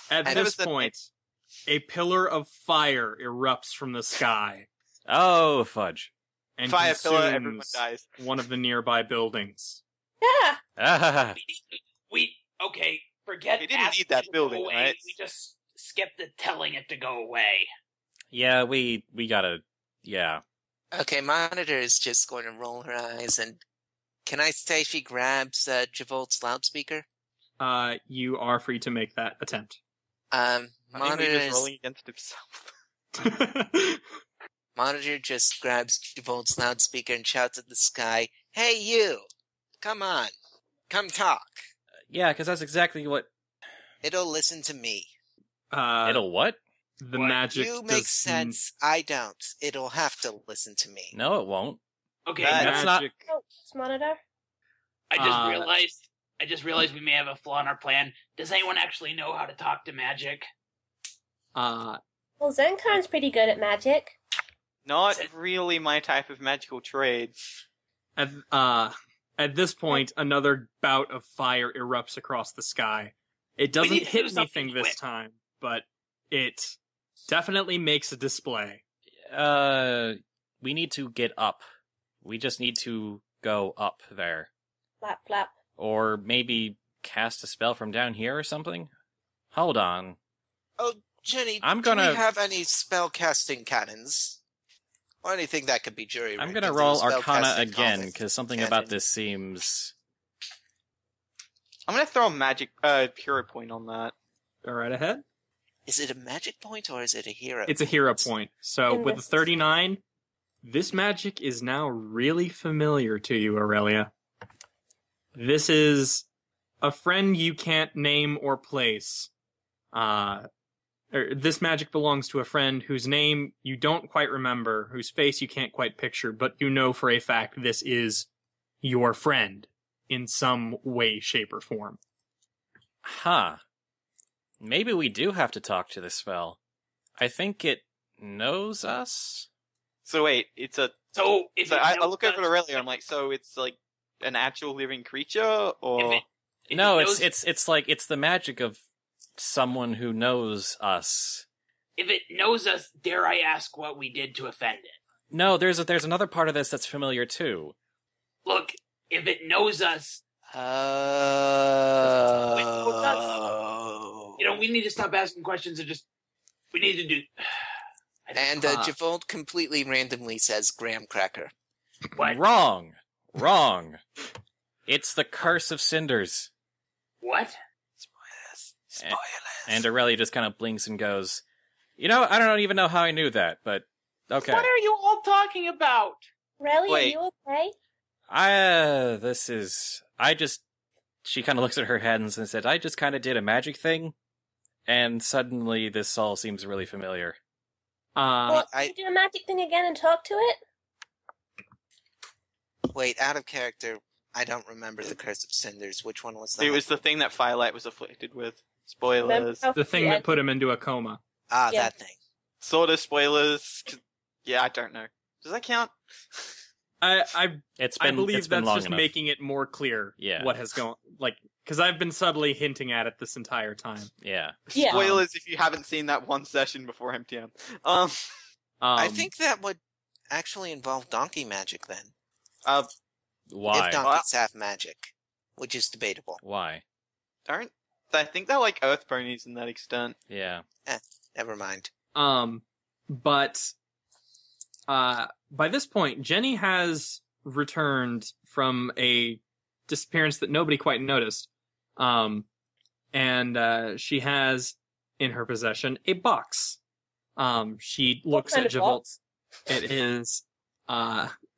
At I this noticed that- point, a pillar of fire erupts from the sky Oh, fudge. and Fire consumes pillar, everyone dies. one of the nearby buildings. Yeah. Ah, Okay, forget We didn't asking need that it to go building, away. right? We just skip the telling it to go away. yeah, we gotta, yeah. Okay, Monitor is just going to roll her eyes, and can I say she grabs Javolt's loudspeaker? You are free to make that attempt. I think Monitor we're just is rolling against himself. Monitor just grabs Javolt's loudspeaker and shouts at the sky, "Hey you! Come on! Come talk! Yeah, because that's exactly what... It'll listen to me. It'll what? The What? magic You does make sense, I don't. It'll have to listen to me." No, it won't. Okay, That's not- magic- Oh, it's Monitor. I just realized we may have a flaw in our plan. Does anyone actually know how to talk to magic? Well, Zenkarn's pretty good at magic. Not really my type of magical trade. At this point, another bout of fire erupts across the sky. It We doesn't need to hit do something anything this quick. time, but it definitely makes a display. We need to get up. We just need to go up there. Flap, flap. Or maybe cast a spell from down here or something? Hold on. Oh, Jenny, I'm do gonna- we have any spell-casting cannons? Or anything that could be jury-rigged? I'm gonna into roll a Arcana spellcasting again, common because something cannon? about this seems... I'm gonna throw a magic hero point on that. Go right ahead. Is it a magic point or is it a hero? It's a hero point. So In with a this- 39, this magic is now really familiar to you, Aurelia. This is a friend you can't name or place. This magic belongs to a friend whose name you don't quite remember, whose face you can't quite picture, but you know for a fact this is your friend in some way, shape, or form. Huh. Maybe we do have to talk to this spell. I think it knows us? So wait, it's a. So if So it I knows look over us- to Aurelia. I'm like, so it's like an actual living creature, or if No, it knows- it's like, it's the magic of someone who knows us. if it knows us, dare I ask what we did to offend it? No, there's another part of this that's familiar too. Look, if it knows us, Oh. we need to stop asking questions and just we need to do. And Javold completely randomly says graham cracker. What? Wrong. It's the Curse of Cinders. What? Spoilers. And Aurelia just kind of blinks and goes, I don't even know how I knew that, but okay. What are you all talking about? Rally, Wait. are you okay? She kind of looks at her hands and said, I just kind of did a magic thing, and suddenly this all seems really familiar. What, I- can you do a magic thing again and talk to it? Wait, out of character. I don't remember the Curse of Cinders. Which one was that? it was the thing that Firelight was afflicted with. Remember Spoilers. how The thing that put him into a coma. Ah, Yeah. that thing. Sort of spoilers. Yeah, I don't know. Does that count? I It's I been believe it's been that's long just enough. making it more clear Yeah. what has gone, because I've been subtly hinting at it this entire time. Yeah. Yeah. Spoilers if you haven't seen that one session before MTM. I think that would actually involve donkey magic then. Why? If donkeys have magic, which is debatable. Why? don't. I think they're like earth ponies in that extent. Yeah. Never mind. But by this point, Jenny has returned from a disappearance that nobody quite noticed. And she has in her possession a box. She looks kind at of Javolt. box?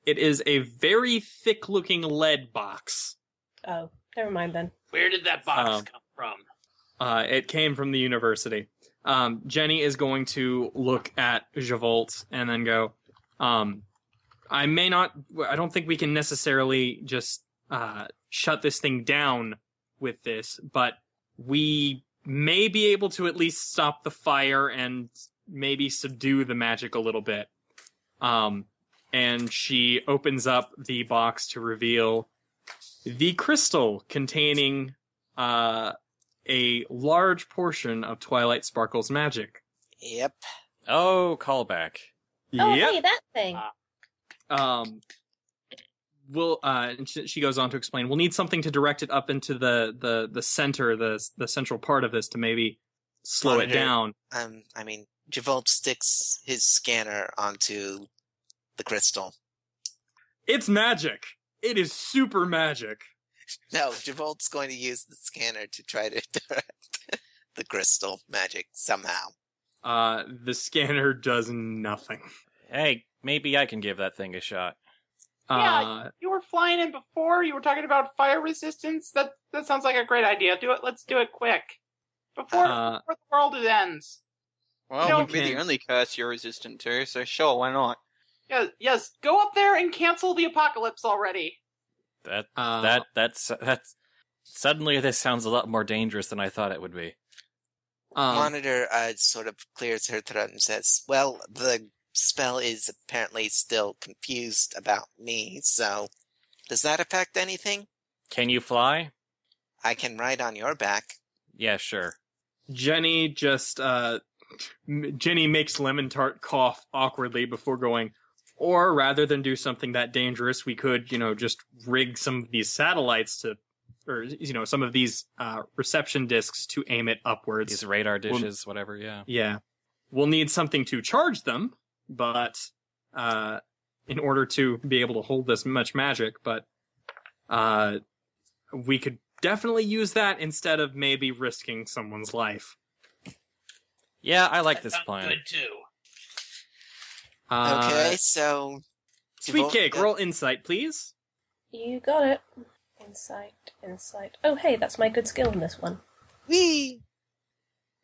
It is a very thick-looking lead box. Oh, never mind then. Where did that box Um, come from? It came from the university. Jenny is going to look at Javolt and then go, I don't think we can necessarily just shut this thing down with this, but we may be able to at least stop the fire and maybe subdue the magic a little bit. And she opens up the box to reveal the crystal containing a large portion of Twilight Sparkle's magic. Yep. Oh, callback. Oh, hey, that thing. And she goes on to explain, we'll need something to direct it up into the center, the central part of this to maybe slow it Monitor. down. I mean, Javolt sticks his scanner onto the crystal. It's magic. It is super magic. No, Javolt's going to use the scanner to try to direct the crystal magic somehow. The scanner does nothing. Hey, maybe I can give that thing a shot. Yeah, you were flying in before. You were talking about fire resistance. That sounds like a great idea. Do it. Let's do it quick before the world ends. Well, No, it would be okay. the only curse you're resistant to, so sure, why not? Yes. Go up there and cancel the apocalypse already. That's suddenly this sounds a lot more dangerous than I thought it would be. Monitor sort of clears her throat and says, well, the spell is apparently still confused about me, so does that affect anything? Can you fly? I can ride on your back. Yeah, sure. Jenny makes Lemon Tart cough awkwardly before going, or rather than do something that dangerous, we could, just rig some of these satellites or some of these reception discs to aim it upwards. These radar dishes, whatever. Yeah. Yeah, we'll need something to charge them, but in order to be able to hold this much magic, but we could definitely use that instead of maybe risking someone's life. Yeah, I like That this sounds plan. good too. Okay, so Sweet Cake, roll insight, please. You got it. Insight. Oh, hey, that's my good skill in this one. Whee!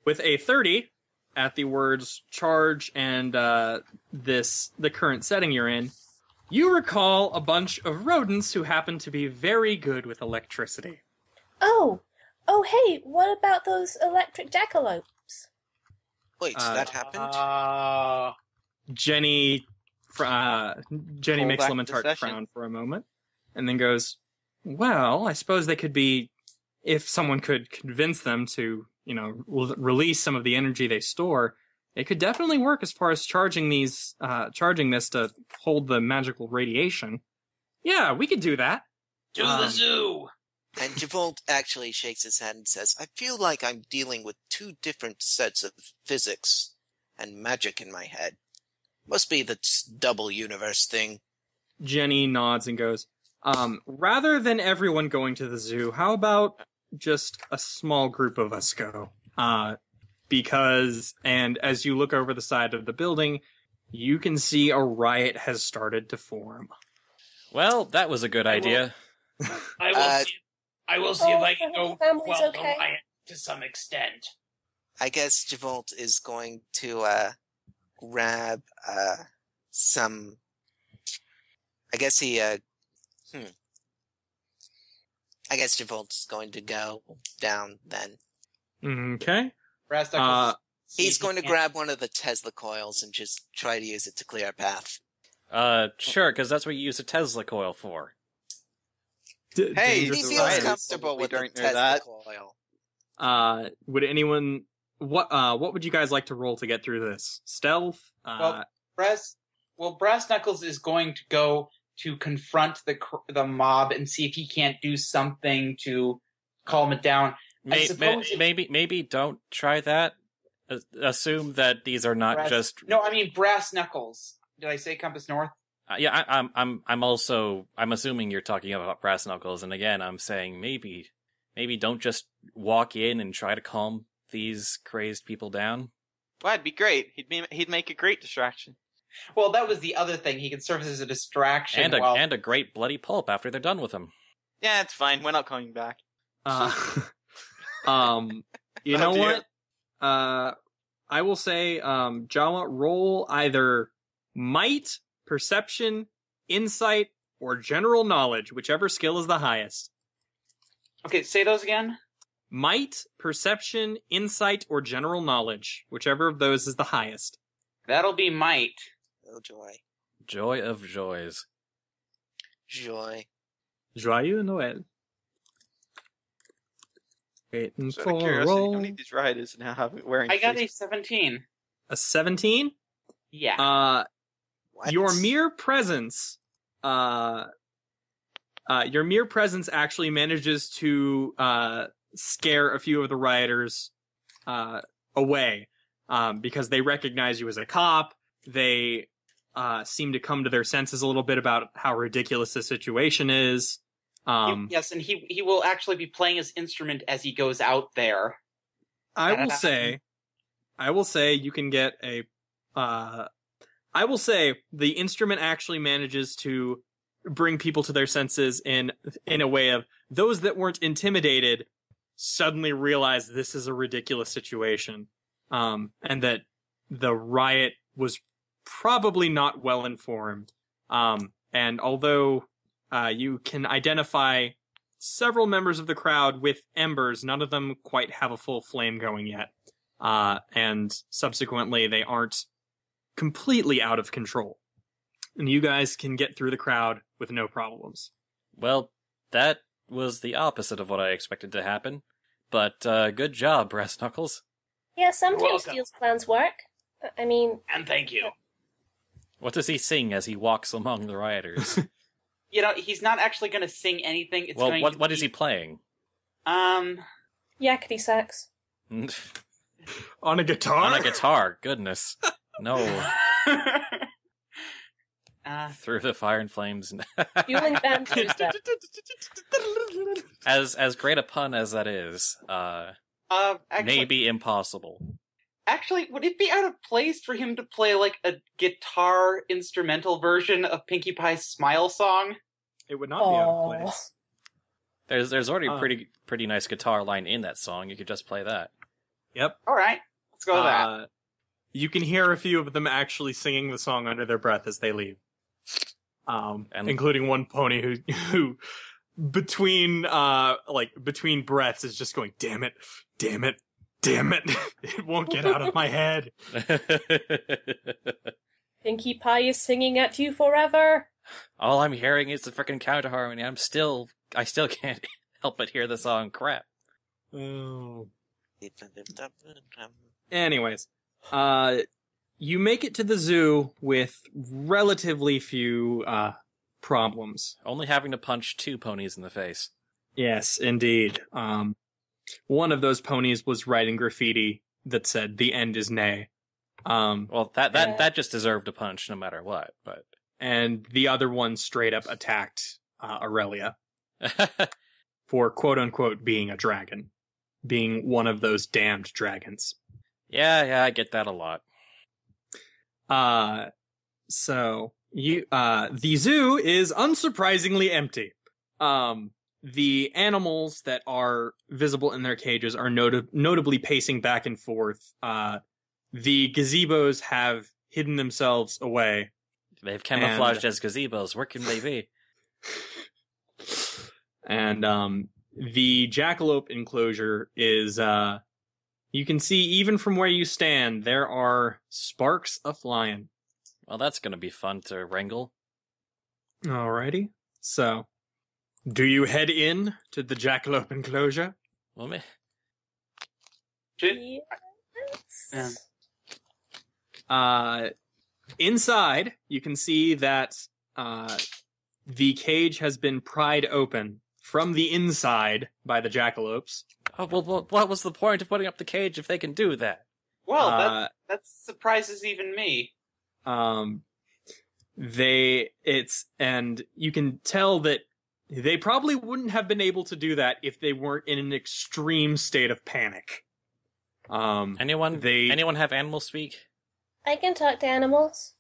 With a 30 at the words charge and the current setting you're in, you recall a bunch of rodents who happen to be very good with electricity. Oh, hey, what about those electric jackalopes? Wait, that happened? Jenny makes back Lamentart the session. frown for a moment, and then goes, well, I suppose they could be, if someone could convince them to, release some of the energy they store, it could definitely work as far as charging this to hold the magical radiation. Yeah, we could do that. To the zoo. And Javolt actually shakes his head and says, I feel like I'm dealing with two different sets of physics and magic in my head. Must be the double universe thing. Jenny nods and goes, rather than everyone going to the zoo, how about just a small group of us go? And as you look over the side of the building, you can see a riot has started to form. Well, that was a good idea. I will see if I can the go family's quell the okay. riot to some extent. I guess Javolt is going to grab some. I guess Javolt's going to go down then. Okay. Brass Knuckles. see He's if he going to can't- grab one of the Tesla coils and just try to use it to clear a path. Sure, because that's what you use a Tesla coil for. Hey, He Just feels right. comfortable We with the don't know Tesla that. coil. Would anyone, what would you guys like to roll to get through this? Stealth? Brass Knuckles is going to go to confront the mob and see if he can't do something to calm it down. I suppose Maybe don't try that. Assume that these are not just. No, I mean Brass Knuckles. Did I say Compass North? Yeah, I'm assuming you're talking about Brass Knuckles, and again, I'm saying maybe don't just walk in and try to calm these crazed people down. Well, that'd be great. He'd make a great distraction. Well, that was the other thing. He can serve as a distraction. And a great bloody pulp after they're done with him. Yeah, it's fine. We're not coming back. You know what? I will say, Jawa, roll either might, perception, insight, or general knowledge, whichever skill is the highest. Okay, say those again. Might, perception, insight, or general knowledge, whichever of those is the highest. That'll be might. Oh, joy. Joy of joys. Joy. Joyeux Noël. Waiting Just out for of a curiosity, how roll. many of these riders now wearing I got a face- 17. A 17? Yeah. What? Your mere presence, actually manages to scare a few of the rioters away, because they recognize you as a cop. They seem to come to their senses a little bit about how ridiculous the situation is. Yes, and he will actually be playing his instrument as he goes out there. I will say you can get a. I will say the instrument actually manages to bring people to their senses in a way of those that weren't intimidated suddenly realize this is a ridiculous situation, and that the riot was probably not well informed. And although you can identify several members of the crowd with embers, none of them quite have a full flame going yet. And subsequently, they aren't completely out of control. And you guys can get through the crowd with no problems. Well, that was the opposite of what I expected to happen. But good job, Brass Knuckles. Yeah, sometimes welcome. Steel's plans work. I mean, And thank you. What does he sing as he walks among the rioters? You know, he's not actually going to sing anything. It's Well, going what to what be, is he playing? Yakety sax. On a guitar? On a guitar, goodness. No. Through the fire and flames. Fueling band knows that. As great a pun as that is, maybe impossible. Actually, would it be out of place for him to play like a guitar instrumental version of Pinkie Pie's Smile Song? It would not be out of place. There's already a pretty nice guitar line in that song. You could just play that. Yep. All right, let's go with that. You can hear a few of them actually singing the song under their breath as they leave. Including one pony who between breaths is just going, damn it, it won't get out of my head. Pinkie Pie is singing at you forever. All I'm hearing is the frickin' counter harmony. I still can't help but hear the song. Crap. Oh. Anyways, you make it to the zoo with relatively few problems. Only having to punch 2 ponies in the face. Yes, indeed. One of those ponies was writing graffiti that said, "The end is nay." Well, that just deserved a punch no matter what, but... And the other one straight up attacked Aurelia for quote-unquote being a dragon. Being one of those damned dragons. Yeah, I get that a lot. So the zoo is unsurprisingly empty. The animals that are visible in their cages are notably pacing back and forth. The gazebos have hidden themselves away. They've camouflaged as gazebos. Where can they be? And the jackalope enclosure is you can see even from where you stand there are sparks a-flying. Well, that's going to be fun to wrangle. Alrighty. So, do you head in to the jackalope enclosure? Well, me. Yes. Inside, you can see that the cage has been pried open from the inside by the jackalopes. Oh, well, what was the point of putting up the cage if they can do that? Well, that surprises even me. And you can tell that they probably wouldn't have been able to do that if they weren't in an extreme state of panic. Anyone have animal speak? I can talk to animals.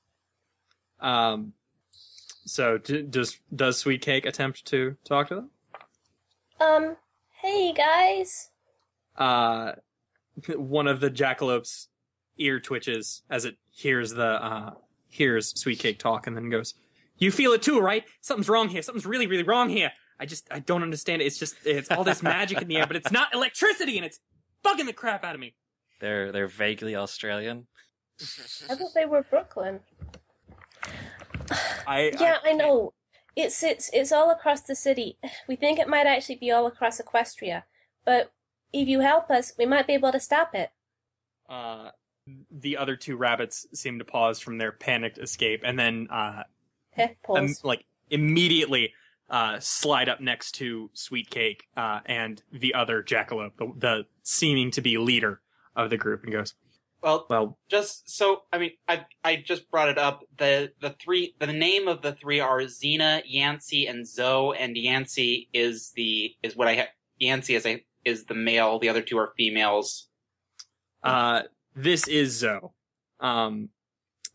So does Sweet Cake attempt to talk to them? Hey guys. One of the jackalopes' ear twitches as it hears hears Sweet Cake talk and then goes, "You feel it too, right? Something's wrong here. Something's really, really wrong here. I don't understand it. It's all this magic in the air, but it's not electricity and it's bugging the crap out of me." They're vaguely Australian. I thought they were Brooklyn. I know. It's all across the city. We think it might actually be all across Equestria, but if you help us, we might be able to stop it. The other 2 rabbits seem to pause from their panicked escape and then Pause. immediately slide up next to Sweet Cake and the other jackalope, the seeming to be leader of the group, and goes, Well, just so, I mean, I just brought it up. The name of the 3 are Xena, Yancey, and Zoe, and Yancey is what I have. Yancey is the male, the other 2 are females. This is Zoe.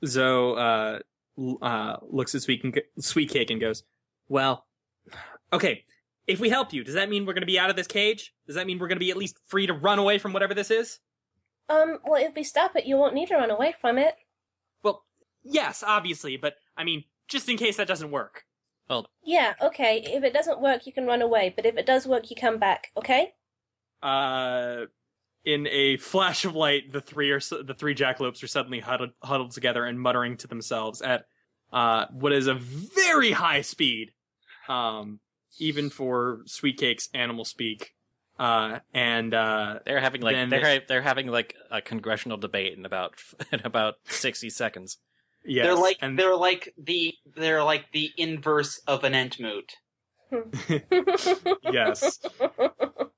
Zoe looks at Sweet Cake and goes, "Well, okay, if we help you, does that mean we're going to be out of this cage? Does that mean we're going to be at least free to run away from whatever this is?" Well, if we stop it, you won't need to run away from it. Well, yes, obviously, but, I mean, just in case that doesn't work. Well... Yeah, okay, if it doesn't work, you can run away, but if it does work, you come back, okay? In a flash of light, the 3 jackalopes are suddenly huddled together and muttering to themselves at, what is a very high speed, even for Sweet Cake's animal speak. They're having like a congressional debate in about 60 seconds. Yes, they're like the inverse of an Entmoot. Yes.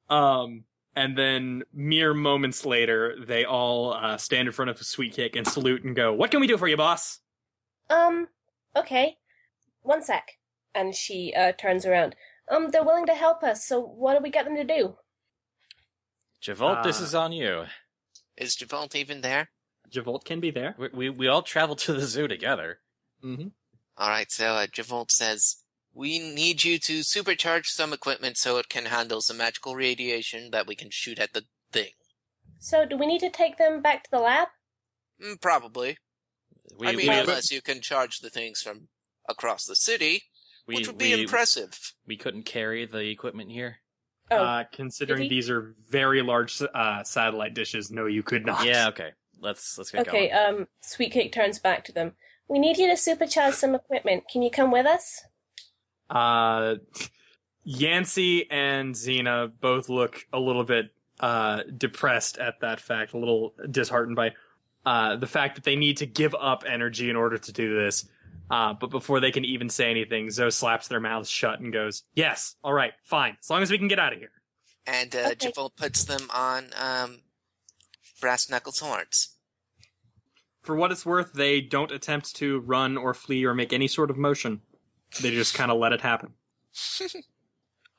And then mere moments later, they all stand in front of Sweetcake and salute and go, "What can we do for you, boss?" Okay. One sec. And she turns around. They're willing to help us, so what do we get them to do? Javolt, this is on you. Is Javolt even there? Javolt can be there. We all traveled to the zoo together. Mm-hmm. Alright, so Javolt says, we need you to supercharge some equipment so it can handle some magical radiation that we can shoot at the thing. So, do we need to take them back to the lab? Probably. We unless you can charge the things from across the city, which would be impressive. We couldn't carry the equipment here. Considering these are very large satellite dishes, no, you could not. Yeah, okay. Let's get going. Okay, Sweetcake turns back to them. We need you to supercharge some equipment. Can you come with us? Yancey and Xena both look a little bit depressed at that fact, a little disheartened by the fact that they need to give up energy in order to do this. But before they can even say anything, Zoe slaps their mouths shut and goes, "Yes, all right, fine, as long as we can get out of here." And Javolt puts them on brass knuckles horns. For what it's worth, they don't attempt to run or flee or make any sort of motion. They just kind of let it happen.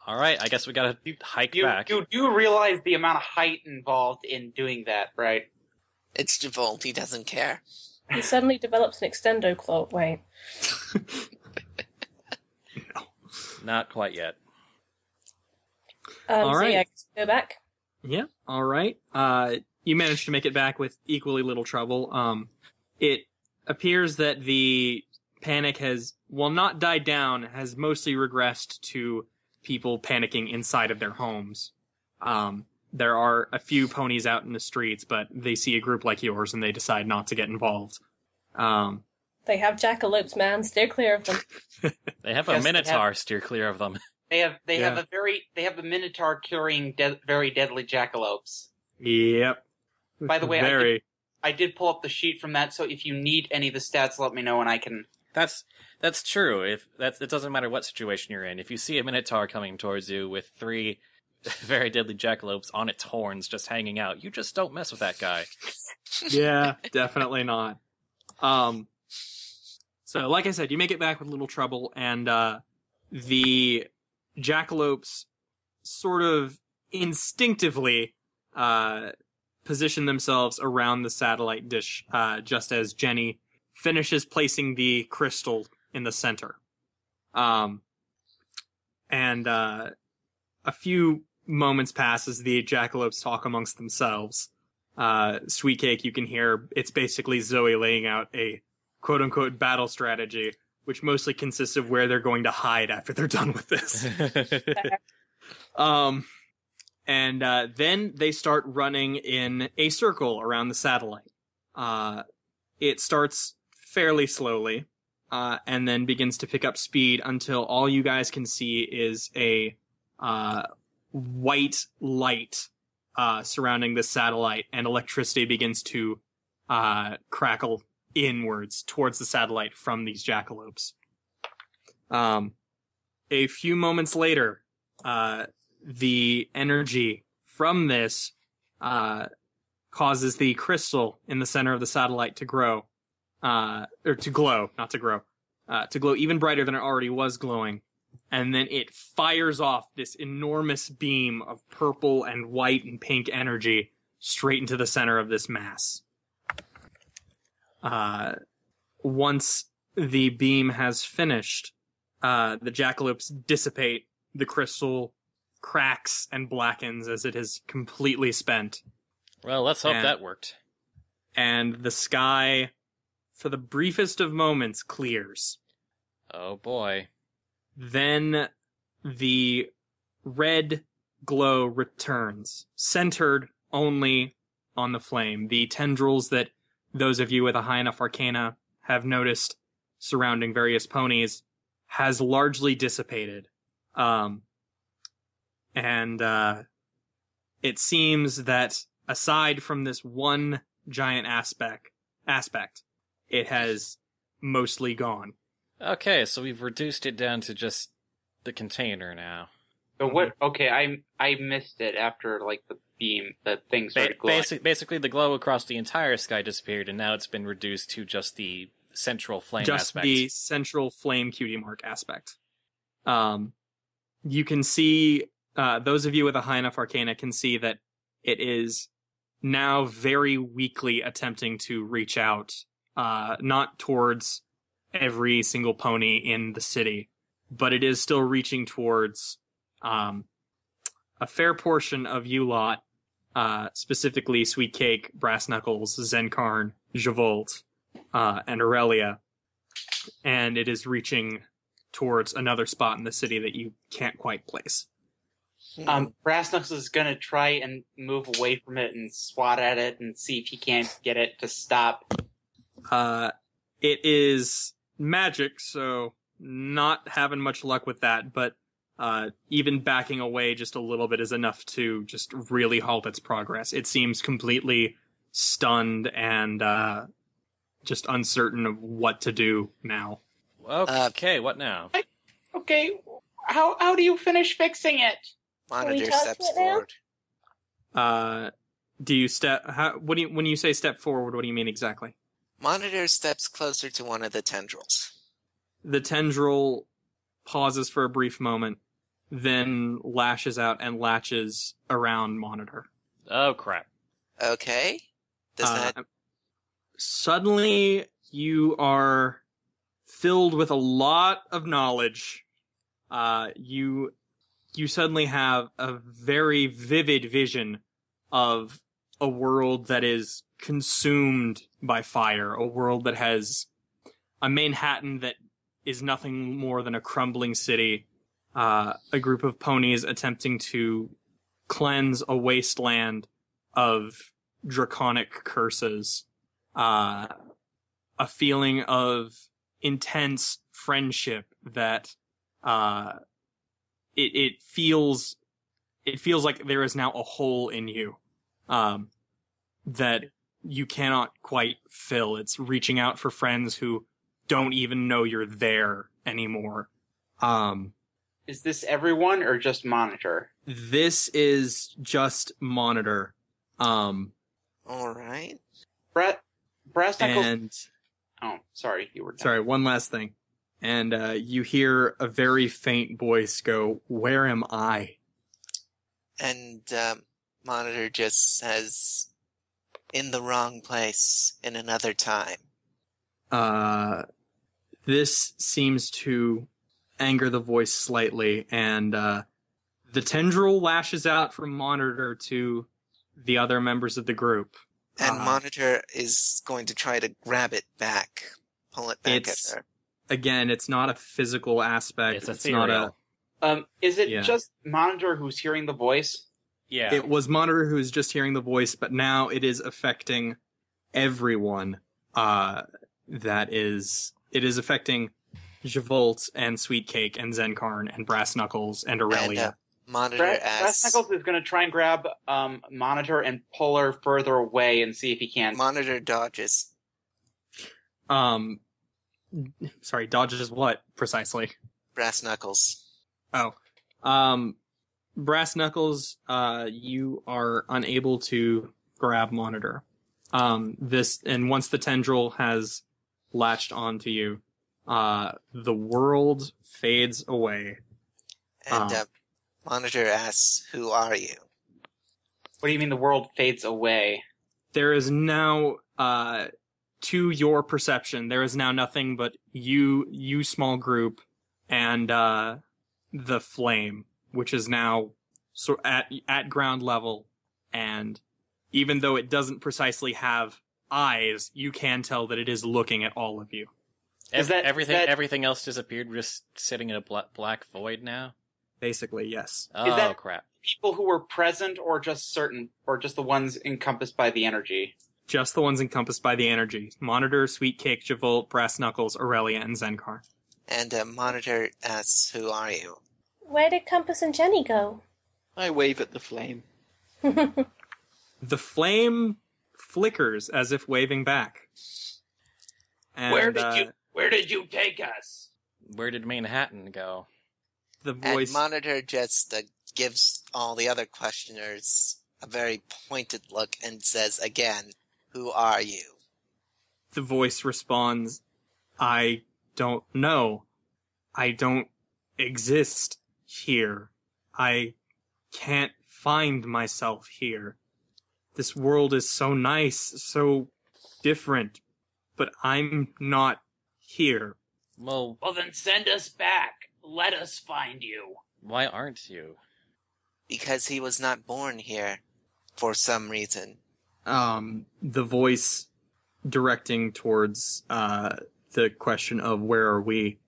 All right, I guess we gotta hike back. You do realize the amount of height involved in doing that, right? It's Javolt, he doesn't care. He suddenly develops an extendo claw. Wait. No. Not quite yet. All right. So yeah, go back. Yeah, all right. You managed to make it back with equally little trouble. It appears that the panic has, while not died down, has mostly regressed to people panicking inside of their homes. There are a few ponies out in the streets, but they see a group like yours and they decide not to get involved. They have jackalopes, man. Steer clear of them. They have a minotaur. Steer clear of them. They have a minotaur carrying very deadly jackalopes. Yep. By the way, Very. I did pull up the sheet from that, so if you need any of the stats, let me know and I can. That's true. It doesn't matter what situation you're in. If you see a minotaur coming towards you with 3 very deadly jackalopes on its horns just hanging out, you just don't mess with that guy. Yeah, definitely not. So, like I said, you make it back with little trouble, and the jackalopes sort of instinctively position themselves around the satellite dish, just as Jenny finishes placing the crystal in the center. And a few moments pass as the jackalopes talk amongst themselves. Sweetcake, you can hear, it's basically Zoe laying out a quote-unquote battle strategy, which mostly consists of where they're going to hide after they're done with this. And then they start running in a circle around the satellite. It starts fairly slowly, and then begins to pick up speed until all you guys can see is a white light surrounding the satellite, and electricity begins to crackle inwards towards the satellite from these jackalopes. A few moments later, the energy from this causes the crystal in the center of the satellite to grow, or to glow, not to grow, to glow even brighter than it already was glowing. And then it fires off this enormous beam of purple and white and pink energy straight into the center of this mass. Once the beam has finished, the jackalopes dissipate, the crystal cracks and blackens as it is completely spent. Well, let's hope that worked. And the sky, for the briefest of moments, clears. Oh boy. Then the red glow returns, centered only on the flame. The tendrils that those of you with a high enough arcana have noticed surrounding various ponies has largely dissipated. And it seems that aside from this one giant aspect, it has mostly gone. Okay, so we've reduced it down to just the container now. So what? Okay, I missed it after like the thing started glowing. Basically, the glow across the entire sky disappeared, and now it's been reduced to just the central flame aspect. The central flame cutie mark aspect. You can see, those of you with a high enough arcana can see that it is now very weakly attempting to reach out, not towards every single pony in the city, but it is still reaching towards a fair portion of you lot, specifically Sweet Cake, Brass Knuckles, Zenkarn, Javolt, and Aurelia, and it is reaching towards another spot in the city that you can't quite place. Brass Knuckles is gonna try and move away from it and swat at it and see if he can't get it to stop. It is magic, so not having much luck with that, but even backing away just a little bit is enough to just really halt its progress. It seems completely stunned and just uncertain of what to do now. Okay, what now? Okay, how do you finish fixing it? Monitor steps forward. Do you when you say step forward, what do you mean exactly? Monitor steps closer to one of the tendrils. The tendril pauses for a brief moment, then lashes out and latches around Monitor. Oh, crap. Okay. Does that... Suddenly, you are filled with a lot of knowledge. You suddenly have a very vivid vision of a world that is consumed by fire, a world that has a Manhattan that is nothing more than a crumbling city, a group of ponies attempting to cleanse a wasteland of draconic curses, a feeling of intense friendship that it feels like there is now a hole in you that you cannot quite fill. It's reaching out for friends who don't even know you're there anymore. Is this everyone or just Monitor? This is just Monitor. All right. Brass Knuckles. And oh, sorry, you were done. sorry, one last thing. And you hear a very faint voice go, "Where am I?" And Monitor just says, "In the wrong place, in another time." This seems to anger the voice slightly, and the tendril lashes out from Monitor to the other members of the group. And Monitor is going to try to grab it back, pull it back at her. Again, it's not a physical aspect. It's not is it just Monitor who's hearing the voice? Yeah. It was Monitor who's just hearing the voice, but now it is affecting everyone. It is affecting Javolt and Sweet Cake and Zenkarn and Brass Knuckles and Aurelia. And, Monitor Brass asks... Knuckles is going to try and grab Monitor and pull her further away and see if he can. Monitor dodges. Sorry, dodges what precisely? Brass Knuckles. Oh. Brass Knuckles, you are unable to grab Monitor. And once the tendril has latched onto you, the world fades away. And Monitor asks, "Who are you?" What do you mean the world fades away? There is now, to your perception, there is now nothing but you small group, and the flame, which is now at ground level, and even though it doesn't precisely have eyes, you can tell that it is looking at all of you. Everything else disappeared? We're just sitting in a black void now? Basically, yes. Oh, crap. People who were present or just the ones encompassed by the energy? Just the ones encompassed by the energy. Monitor, Sweet Cake, Javolt, Brass Knuckles, Aurelia, and Zenkarn. And Monitor asks, "Who are you?" Where did Compass and Jenny go? I wave at the flame. The flame flickers as if waving back. And, Where did you take us? Where did Manhattan go? The And voice. Monitor just gives all the other questioners a very pointed look and says again, "Who are you?" The voice responds, "I don't know. I don't exist here. I can't find myself here. This world is so nice, so different, but I'm not here." Well, Well, then send us back. Let us find you. why aren't you? Because he was not born here, for some reason. The voice directing towards the question of where are we?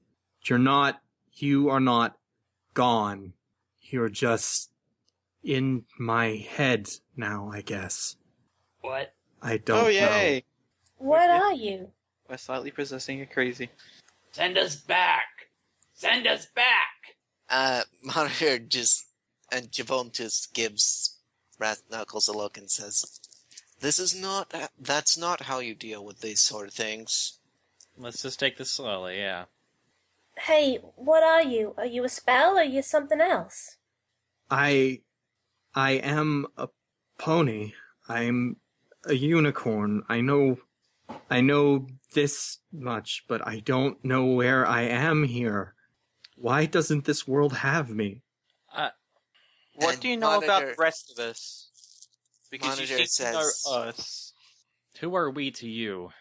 You are not gone. You're just in my head now, I guess. What? I don't Oh, yay! What are you? We're slightly possessing a crazy. Send us back. Send us back. Monitor and Javon just gives Brass Knuckles a look and says, that's not how you deal with these sort of things. Let's just take this slowly, yeah. Hey, what are you? Are you a spell or are you something else? I am a pony. I'm a unicorn. I know this much, but I don't know where I am here. Why doesn't this world have me? What And do you know about Monitor- the rest of us? Because Monitor you seem to know says- us. Who are we to you?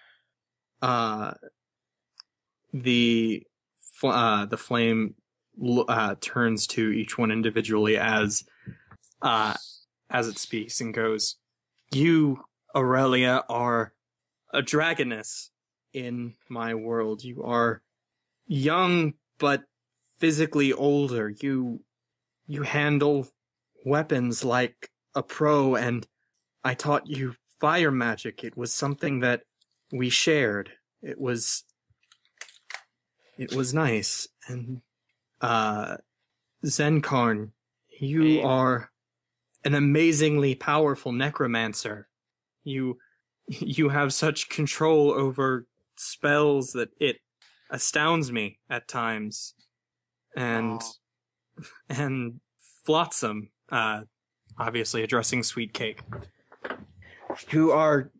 The flame turns to each one individually as it speaks and goes, "You, Aurelia, are a dragoness in my world. You are young but physically older. You handle weapons like a pro, and I taught you fire magic. It was something that we shared. It was nice. And Zenkarn, you are an amazingly powerful necromancer. You have such control over spells that it astounds me at times. And Flotsam, obviously addressing Sweet Cake. You are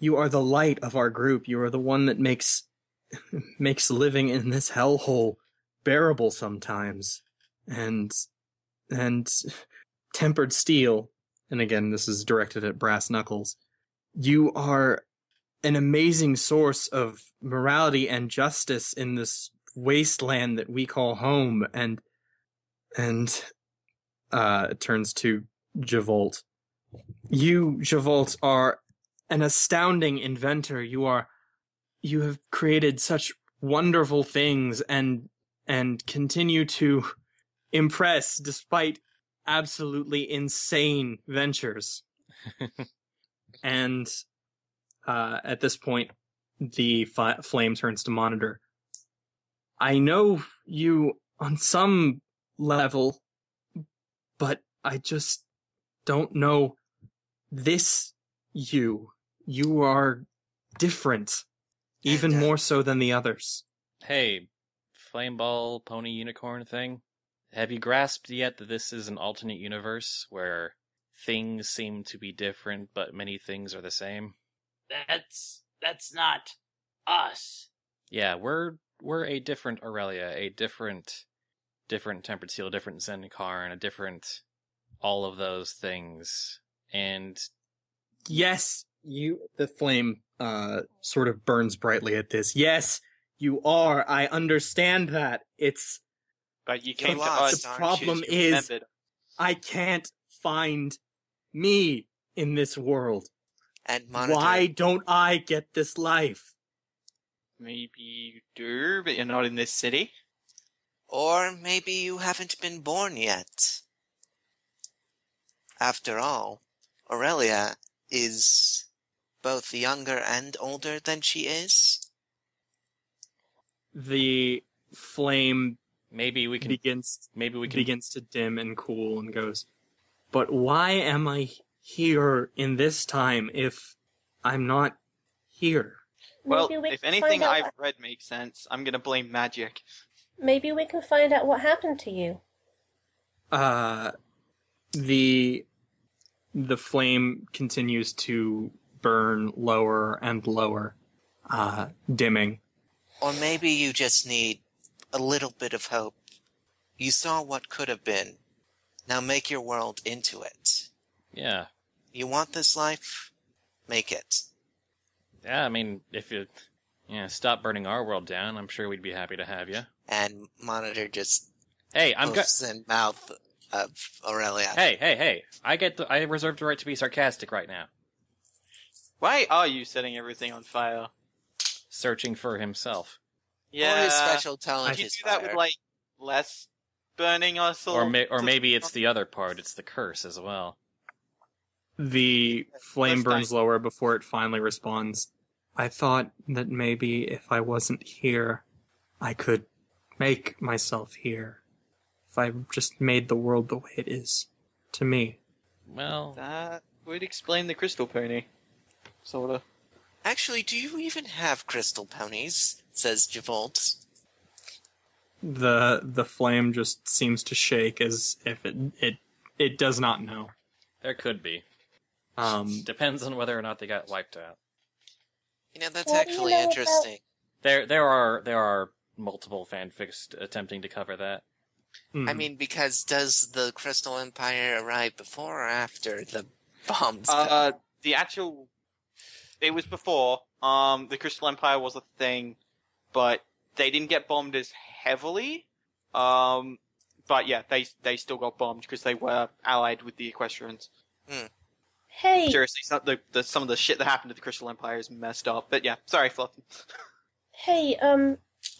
the light of our group. You are the one that makes living in this hellhole bearable sometimes. And Tempered Steel, and again, this is directed at Brass Knuckles, you are an amazing source of morality and justice in this wasteland that we call home. And it turns to Javolt. You, Javolt, are an astounding inventor. You have created such wonderful things and continue to impress despite absolutely insane ventures. And at this point, the flame turns to Monitor. I know you on some level, but I just don't know this you. You are different, even more so than the others. Hey, flame ball, pony, unicorn thing. Have you grasped yet that this is an alternate universe where things seem to be different, but many things are the same? That's not us. Yeah, we're a different Aurelia, a different Tempered Steel, different Zenkarn, a different all of those things. And yes, the flame sort of burns brightly at this. Yes, you are. I understand that. But you came to lost, us. The problem because you is remembered. I can't find me in this world. And Monitor, Why don't I get this life? Maybe you do, but you're not in this city. or maybe you haven't been born yet. After all, Aurelia is both younger and older than she is. The flame maybe we can begins to dim and cool and goes, but why am I here in this time if I'm not here? Well, Maybe we if can anything find out I've read makes sense, I'm gonna blame magic. maybe we can find out what happened to you. The flame continues to burn lower and lower, dimming. Or maybe you just need a little bit of hope. You saw what could have been. Now make your world into it. Yeah. You want this life? Make it. Yeah, I mean, if you stop burning our world down, I'm sure we'd be happy to have you. And Monitor just Hey, I'm hoofs in mouth of Aurelia. Hey. I reserve the right to be sarcastic right now. Why are you setting everything on fire? Searching for himself. Yeah. Or his special talent Could you is do that fire. with, like, less burning us? Or maybe it's the other part, it's the curse as well. The flame Let's burns not- lower before it finally responds. I thought that maybe if I wasn't here, I could make myself here. If I just made the world the way it is to me. Well, That would explain the crystal pony. Sorta. Actually, do you even have crystal ponies? Says Javolt. The flame just seems to shake as if it does not know. there could be. Um, Depends on whether or not they got wiped out. You know, that's What do you actually know about- interesting. There are multiple fanfics attempting to cover that. mm. I mean, because does the Crystal Empire arrive before or after the bombs? The actual... It was before. The Crystal Empire was a thing, but they didn't get bombed as heavily. But yeah, they still got bombed because they were allied with the Equestrians. Hey, Seriously, some of the shit that happened to the Crystal Empire is messed up. But yeah, sorry, Fluff. hey,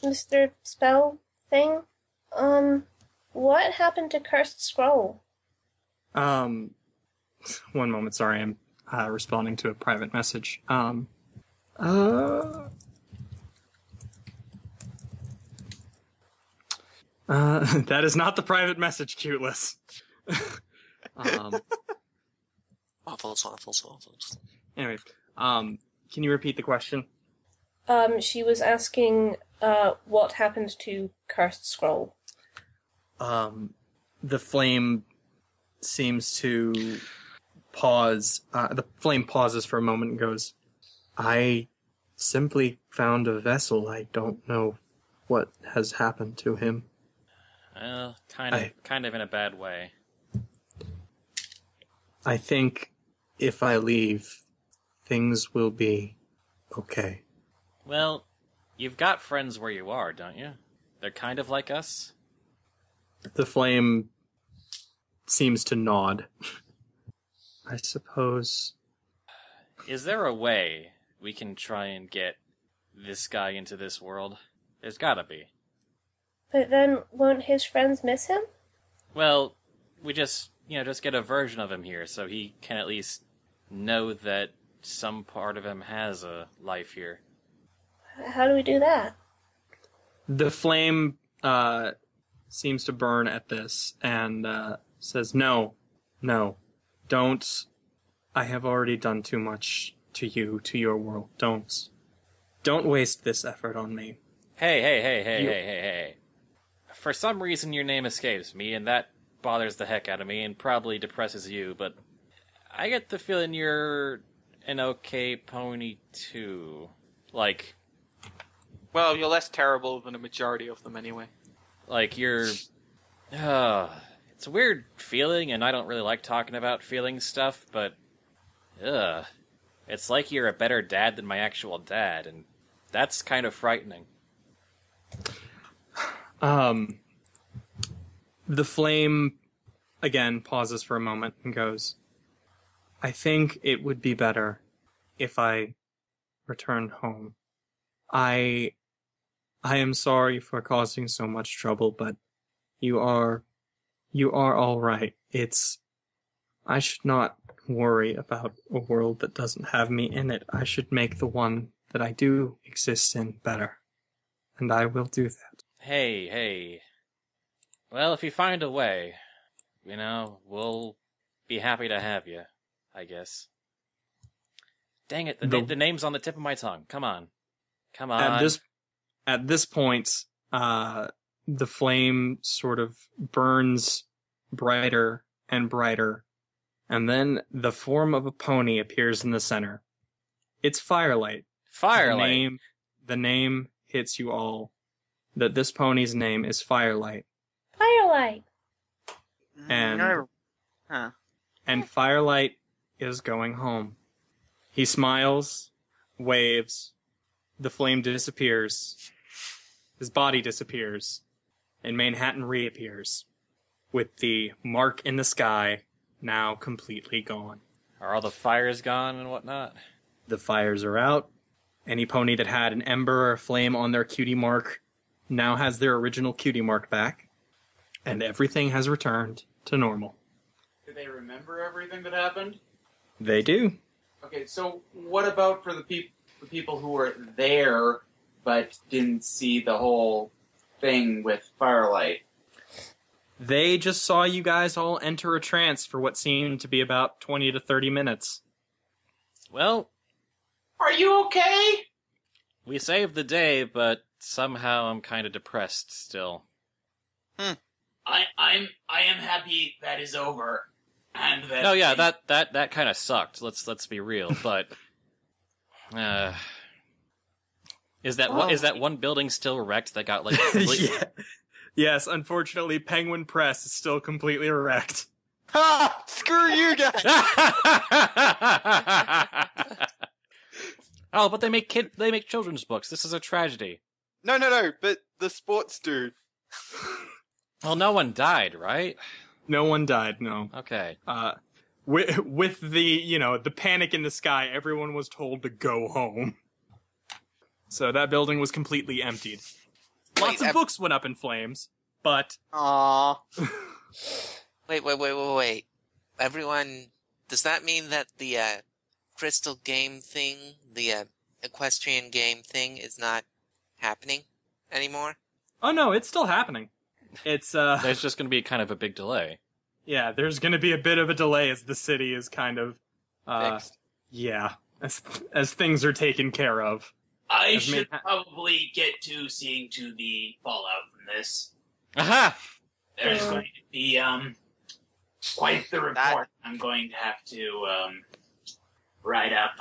Mr. Spell thing? What happened to Cursed Scroll? One moment, sorry, I'm responding to a private message. That is not the private message, Cuteless. Waffles. Anyway, can you repeat the question? She was asking, what happened to Cursed Scroll? The flame seems to pause. The flame pauses for a moment and goes, I simply found a vessel. I don't know what has happened to him. Kind of in a bad way. I think if I leave, things will be okay. Well, you've got friends where you are, don't you? They're kind of like us. The flame seems to nod. I suppose. Is there a way we can try and get this guy into this world? There's gotta be. But then, won't his friends miss him? Well, we just get a version of him here so he can at least know that some part of him has a life here. How do we do that? The flame seems to burn at this and says, No, don't. I have already done too much to you, to your world. Don't waste this effort on me. Hey. For some reason your name escapes me, and that bothers the heck out of me and probably depresses you, but I get the feeling you're an okay pony too. Like, Well, you're less terrible than a majority of them anyway. like you're... it's a weird feeling, and I don't really like talking about feeling stuff, but... It's like you're a better dad than my actual dad, and that's kind of frightening. The flame, again, pauses for a moment and goes, I think it would be better if I returned home. I am sorry for causing so much trouble, but you are all right. I should not worry about a world that doesn't have me in it. I should make the one that I do exist in better. And I will do that. Hey. Well, if you find a way, we'll be happy to have you, I guess. Dang it, the name's on the tip of my tongue. Come on. At this point, the flame sort of burns brighter and brighter, and then the form of a pony appears in the center. It's Firelight. Firelight. The name hits you all. That this pony's name is Firelight. Firelight. And Huh. and Firelight is going home. He smiles, waves, the flame disappears, his body disappears, and Manhattan reappears, with the mark in the sky now completely gone. Are all the fires gone and whatnot? The fires are out. Any pony that had an ember or a flame on their cutie mark now has their original cutie mark back, and everything has returned to normal. Do they remember everything that happened? They do. Okay, so what about for the people who were there but didn't see the whole thing with Firelight? They just saw you guys all enter a trance for what seemed to be about 20 to 30 minutes. Well, Are you okay? we saved the day, but somehow I'm kind of depressed still. I am happy that is over, and that. No, yeah, that kind of sucked. Let's be real, but is that one building still wrecked that got like completely... Yeah. Yes, unfortunately, Penguin Press is still completely wrecked. Ha! Screw you guys! Oh, but they make children's books. This is a tragedy. No, but the sports dude. Well, no one died, right? No one died, no. Okay. With the, the panic in the sky, everyone was told to go home. So that building was completely emptied. Lots of books went up in flames, but... Aww. Wait. Everyone, does that mean that the crystal game thing, the equestrian game thing is not happening anymore? Oh no, it's still happening. It's, There's just going to be kind of a big delay. Yeah, there's going to be a bit of a delay as the city is kind of, Fixed. yeah, as things are taken care of. I should probably get to seeing to the fallout from this. Aha! There's going to be quite the report I'm going to have to write up.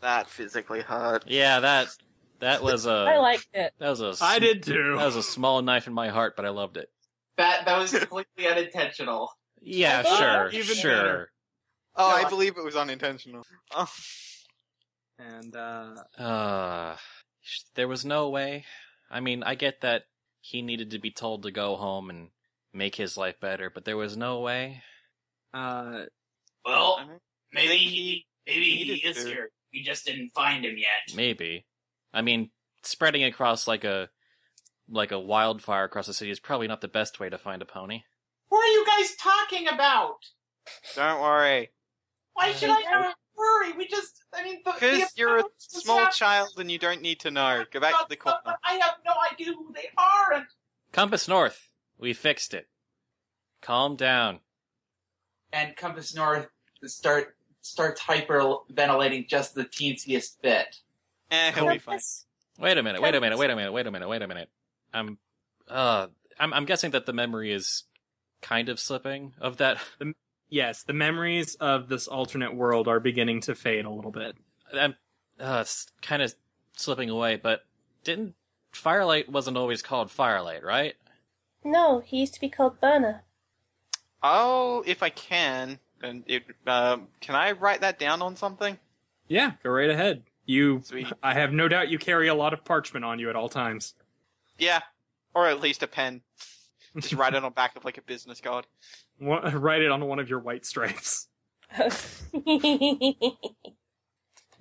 That physically hurt. Yeah, that was a... I liked it. That was I did too. That was a small knife in my heart, but I loved it. That was completely unintentional. Yeah, sure. Even Sure. better. Oh, No, I believe it was unintentional. Oh. And, there was no way. I mean, I get that he needed to be told to go home and make his life better, but there was no way. Well, I mean, maybe he needed is to. here. We just didn't find him yet. Maybe. I mean, spreading across like a wildfire across the city is probably not the best way to find a pony. What are you guys talking about? Don't worry. Why should I not worry? Because you're a small child and you don't need to know. Go back to the corner. But I have no idea who they are, and Compass North. We fixed it. Calm down. Compass North starts hyperventilating just the teensiest bit. He'll be fine. Wait a minute. I'm guessing that the memory is kind of slipping of that. yes, the memories of this alternate world are beginning to fade a little bit. It's kind of slipping away, but Firelight wasn't always called Firelight, right? No, he used to be called Burner. Oh, if I can, then can I write that down on something? Yeah, go right ahead. Sweet. I have no doubt you carry a lot of parchment on you at all times. Yeah, or at least a pen. Just write it on back of like a business card. Write it on one of your white stripes.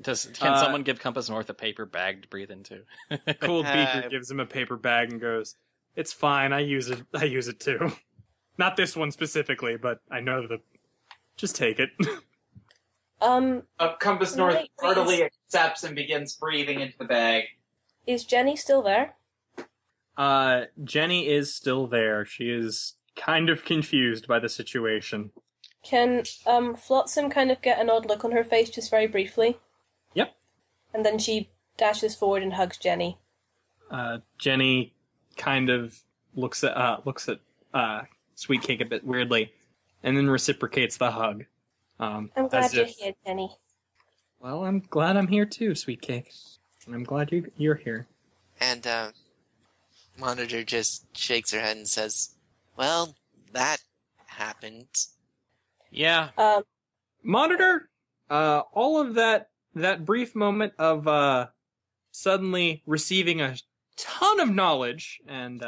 Can someone give Compass North a paper bag to breathe into? Cold Beaker gives him a paper bag and goes, "It's fine. I use it too. Not this one specifically, but I know that. Just take it." Compass North Right, heartily please. accepts and begins breathing into the bag. Is Jenny still there? Jenny is still there. She is kind of confused by the situation. Can Flotsam kind of get an odd look on her face just very briefly? Yep. And then she dashes forward and hugs Jenny. Jenny kind of looks at Sweet Cake a bit weirdly, and then reciprocates the hug. I'm glad you're here, Jenny. Well, I'm glad I'm here too, Sweet Cake. And I'm glad you're here. And Monitor just shakes her head and says, "Well, that happened." Yeah. Monitor, all of that brief moment of suddenly receiving a ton of knowledge and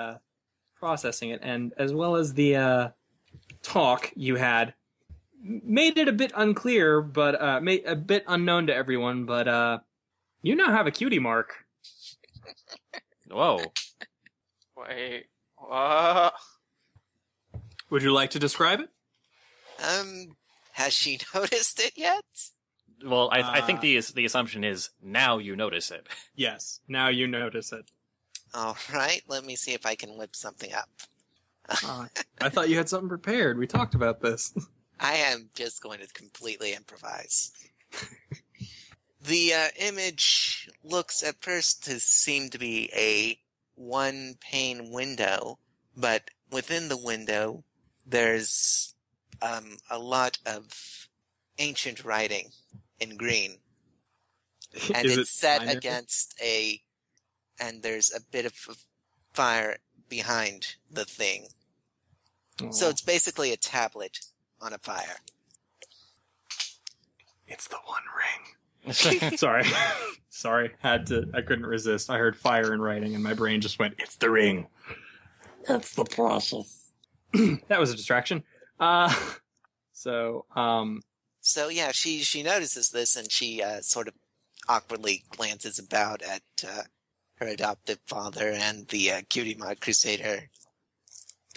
processing it, and as well as the talk you had, made it a bit unclear, but made a bit unknown to everyone. But you now have a cutie mark. Whoa. Wait, what? Would you like to describe it? Has she noticed it yet? Well, I think the assumption is now you notice it. Yes, now you notice it. All right, let me see if I can whip something up. I thought you had something prepared. We talked about this. I am just going to completely improvise. The image looks at first to seem to be a one-pane window, but within the window there's a lot of ancient writing in green. And it's set binary? against and there's a bit of fire behind the thing. So it's basically a tablet on a fire. It's the One Ring. Sorry. I couldn't resist. I heard fire and writing and my brain just went, it's the ring. It's the precious. That was a distraction. So yeah, she notices this and she sort of awkwardly glances about at her adoptive father and the Cutie Mark Crusader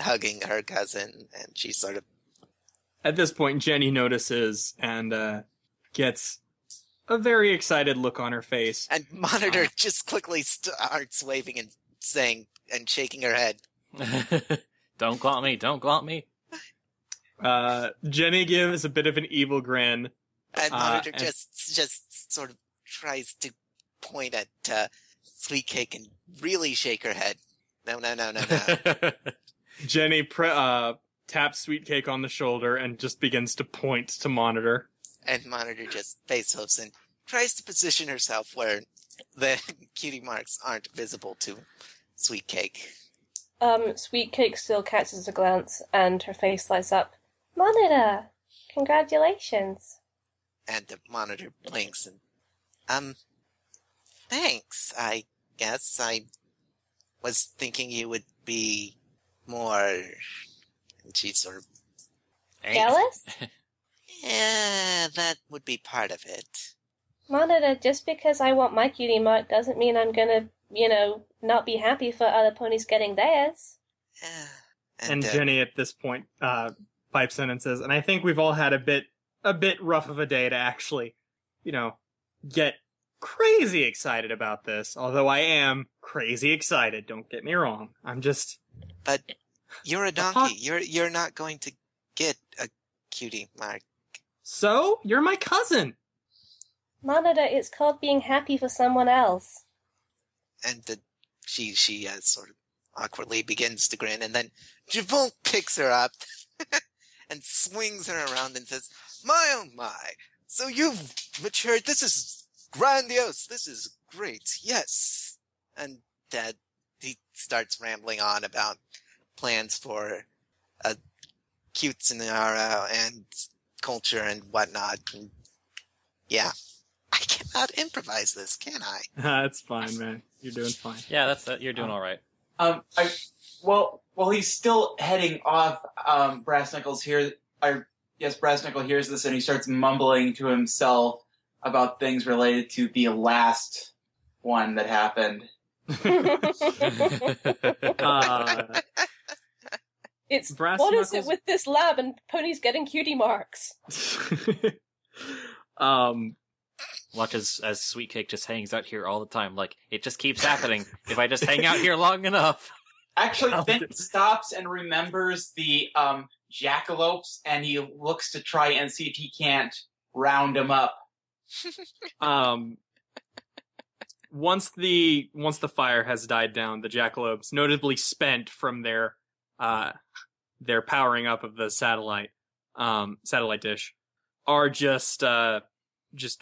hugging her cousin, and she sort of... At this point, Jenny notices and gets a very excited look on her face. And Monitor just quickly starts waving and saying and shaking her head. Don't glot me. Jenny gives a bit of an evil grin. And Monitor just sort of tries to point at Sweet Cake and really shake her head. No. Jenny taps Sweet Cake on the shoulder and just begins to point to Monitor. And Monitor just face huffs and tries to position herself where the cutie marks aren't visible to Sweet Cake. Sweet Cake still catches a glance, and her face lights up. Monitor! Congratulations! And the Monitor blinks and, thanks, I guess. I was thinking you would be more... And she sort of... Jealous? Yeah, that would be part of it. Monitor, just because I want my cutie mark doesn't mean I'm gonna, not be happy for other ponies getting theirs. And Jenny at this point pipes in and says, and I think we've all had a bit rough of a day to actually, get crazy excited about this. Although I am crazy excited, don't get me wrong. I'm just... But you're a donkey. You're not going to get a cutie mark. So? You're my cousin! Monitor, it's called being happy for someone else. And she sort of awkwardly begins to grin, and then Javon picks her up and swings her around and says, "My oh my, so you've matured. This is grandiose. This is great. Yes." And Dad, he starts rambling on about plans for a cute scenario and culture and whatnot. And yeah, I cannot improvise this, can I? That's fine, man. You're doing fine. Yeah, that's you're doing all right. While he's still heading off, Brassnickel hears this and he starts mumbling to himself about things related to the last one that happened. What is it with this lab and ponies getting cutie marks? Watch as Sweet Cake just hangs out here all the time. Like, it just keeps happening if I just hang out here long enough. Actually, then he stops and remembers the jackalopes, and he looks to try and see if he can't round them up. once the fire has died down, the jackalopes, notably spent from their powering up of the satellite dish, are just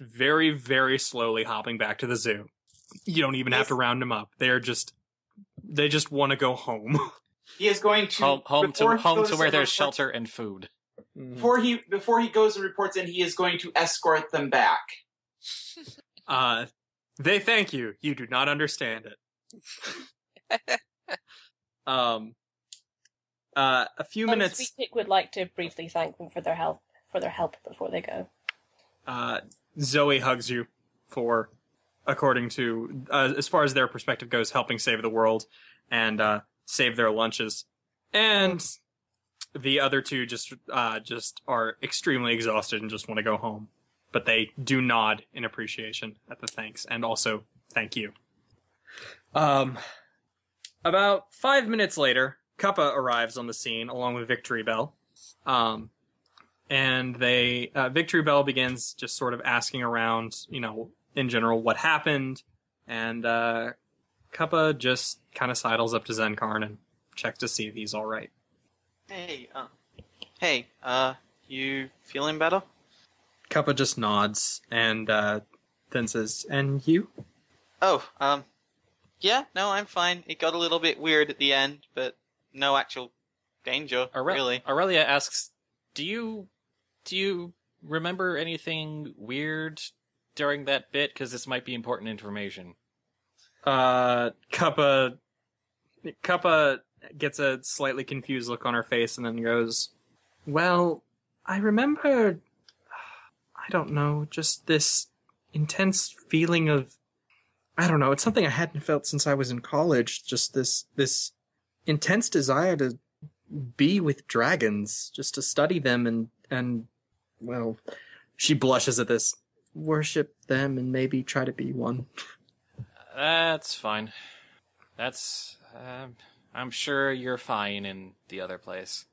very, very slowly hopping back to the zoo. You don't even have to round them up. They just want to go home. He is going to home to where there's report, shelter and food. Before he goes and reports in, he is going to escort them back. They thank you. You do not understand it. A few minutes. Sweet would like to briefly thank them for their help before they go. Zoe hugs you for, according to, as far as their perspective goes, helping save the world and save their lunches. And the other two just are extremely exhausted and just want to go home. But they do nod in appreciation at the thanks, and also thank you. About 5 minutes later, Kappa arrives on the scene along with Victory Bell. And Victory Bell begins just sort of asking around, in general, what happened. And Kappa just kind of sidles up to Zenkarn and checks to see if he's all right. Hey, you feeling better? Kappa just nods and then says, "And you?" Oh, yeah, no, I'm fine. It got a little bit weird at the end, but no actual danger, really. Aurelia asks, Do you remember anything weird during that bit? Because this might be important information. Kappa gets a slightly confused look on her face and then goes, "Well, I remember, I don't know, just this intense feeling of, I don't know, it's something I hadn't felt since I was in college, just this intense desire to be with dragons, just to study them and well," she blushes at this, "worship them and maybe try to be one." That's fine. I'm sure you're fine in the other place.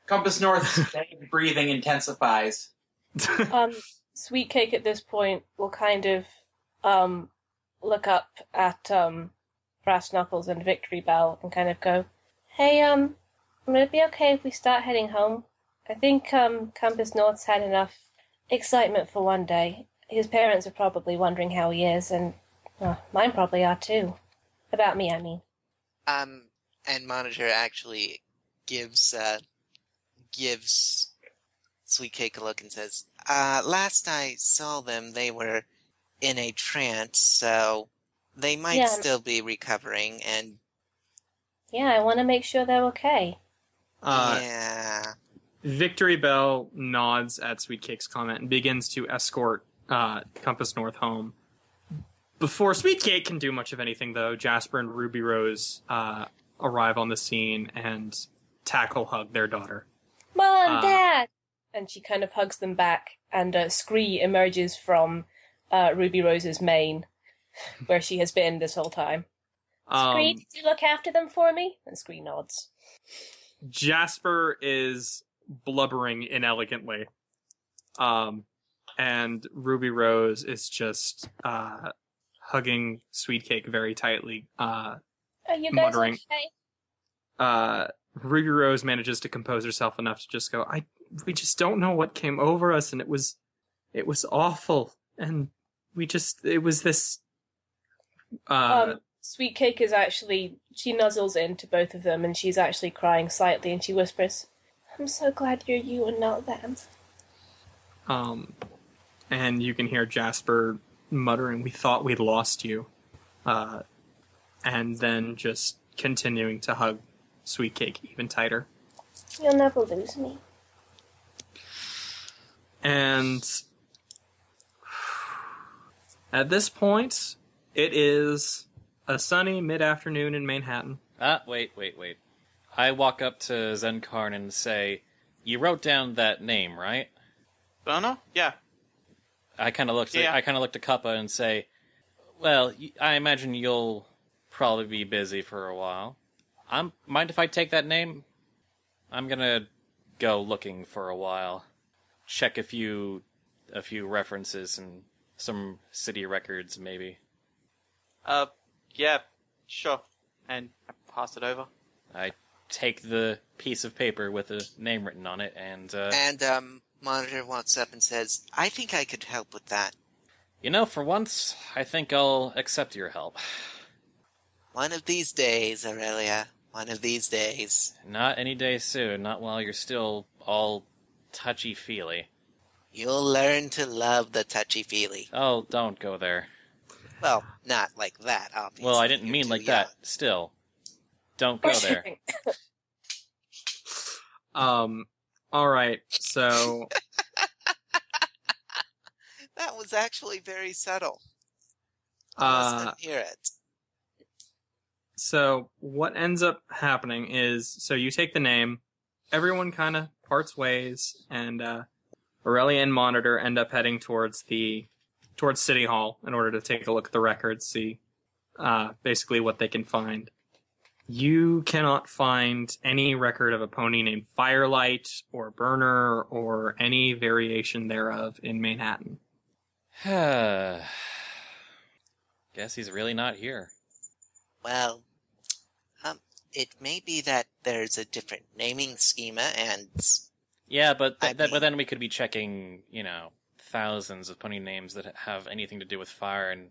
Compass North's breathing intensifies. Sweet Cake at this point will kind of look up at Brass Knuckles and Victory Bell and kind of go, "Hey, would it be okay if we start heading home? I think Compass North's had enough excitement for one day. His parents are probably wondering how he is, and mine probably are too. About me, I mean." And Monitor actually gives Sweet Cake a look and says, "Last I saw them, they were in a trance, so they might still be recovering, and..." Yeah, I want to make sure they're okay. Yeah. Victory Bell nods at Sweet Cake's comment and begins to escort Compass North home. Before Sweet Cake can do much of anything, though, Jasper and Ruby Rose arrive on the scene and tackle hug their daughter. "Mom, Dad!" And she kind of hugs them back, and Scree emerges from Ruby Rose's mane, where she has been this whole time. "Scree, did you look after them for me?" And Scree nods. Jasper is blubbering inelegantly. And Ruby Rose is just hugging Sweet Cake very tightly, Are you guys muttering. okay? Ruby Rose manages to compose herself enough to just go, we just don't know what came over us, and it was awful, and it was this, Sweet Cake is actually, she nuzzles into both of them, and she's actually crying slightly, and she whispers, "I'm so glad you're you and not them." And you can hear Jasper muttering, "We thought we'd lost you," and then just continuing to hug Sweet Cake even tighter. "You'll never lose me." And at this point, it is a sunny mid-afternoon in Manhattan. Wait. I walk up to Zenkarn and say, "You wrote down that name, right?" Bono? Yeah. I kind of looked at Kappa and say, "Well, I imagine you'll probably be busy for a while. Mind if I take that name? I'm gonna go looking for a while. Check a few references and some city records, maybe." Yeah, sure. And I pass it over. I take the piece of paper with a name written on it, and Monitor walks up and says, I think I could help with that. for once, I think I'll accept your help. One of these days, Aurelia. One of these days. Not any day soon, not while you're still all touchy-feely. You'll learn to love the touchy-feely. Oh, don't go there. Well, not like that, obviously. Well, I didn't mean like that. Still. Don't go there. Alright, so... That was actually very subtle. I didn't hear it. So, what ends up happening is, so you take the name, everyone kind of parts ways, and Aurelia and Monitor end up heading towards City Hall in order to take a look at the records, see basically what they can find. You cannot find any record of a pony named Firelight or Burner or any variation thereof in Manhattan. Guess he's really not here. Well, it may be that there's a different naming schema and... Yeah, but then we could be checking, thousands of pony names that have anything to do with fire, and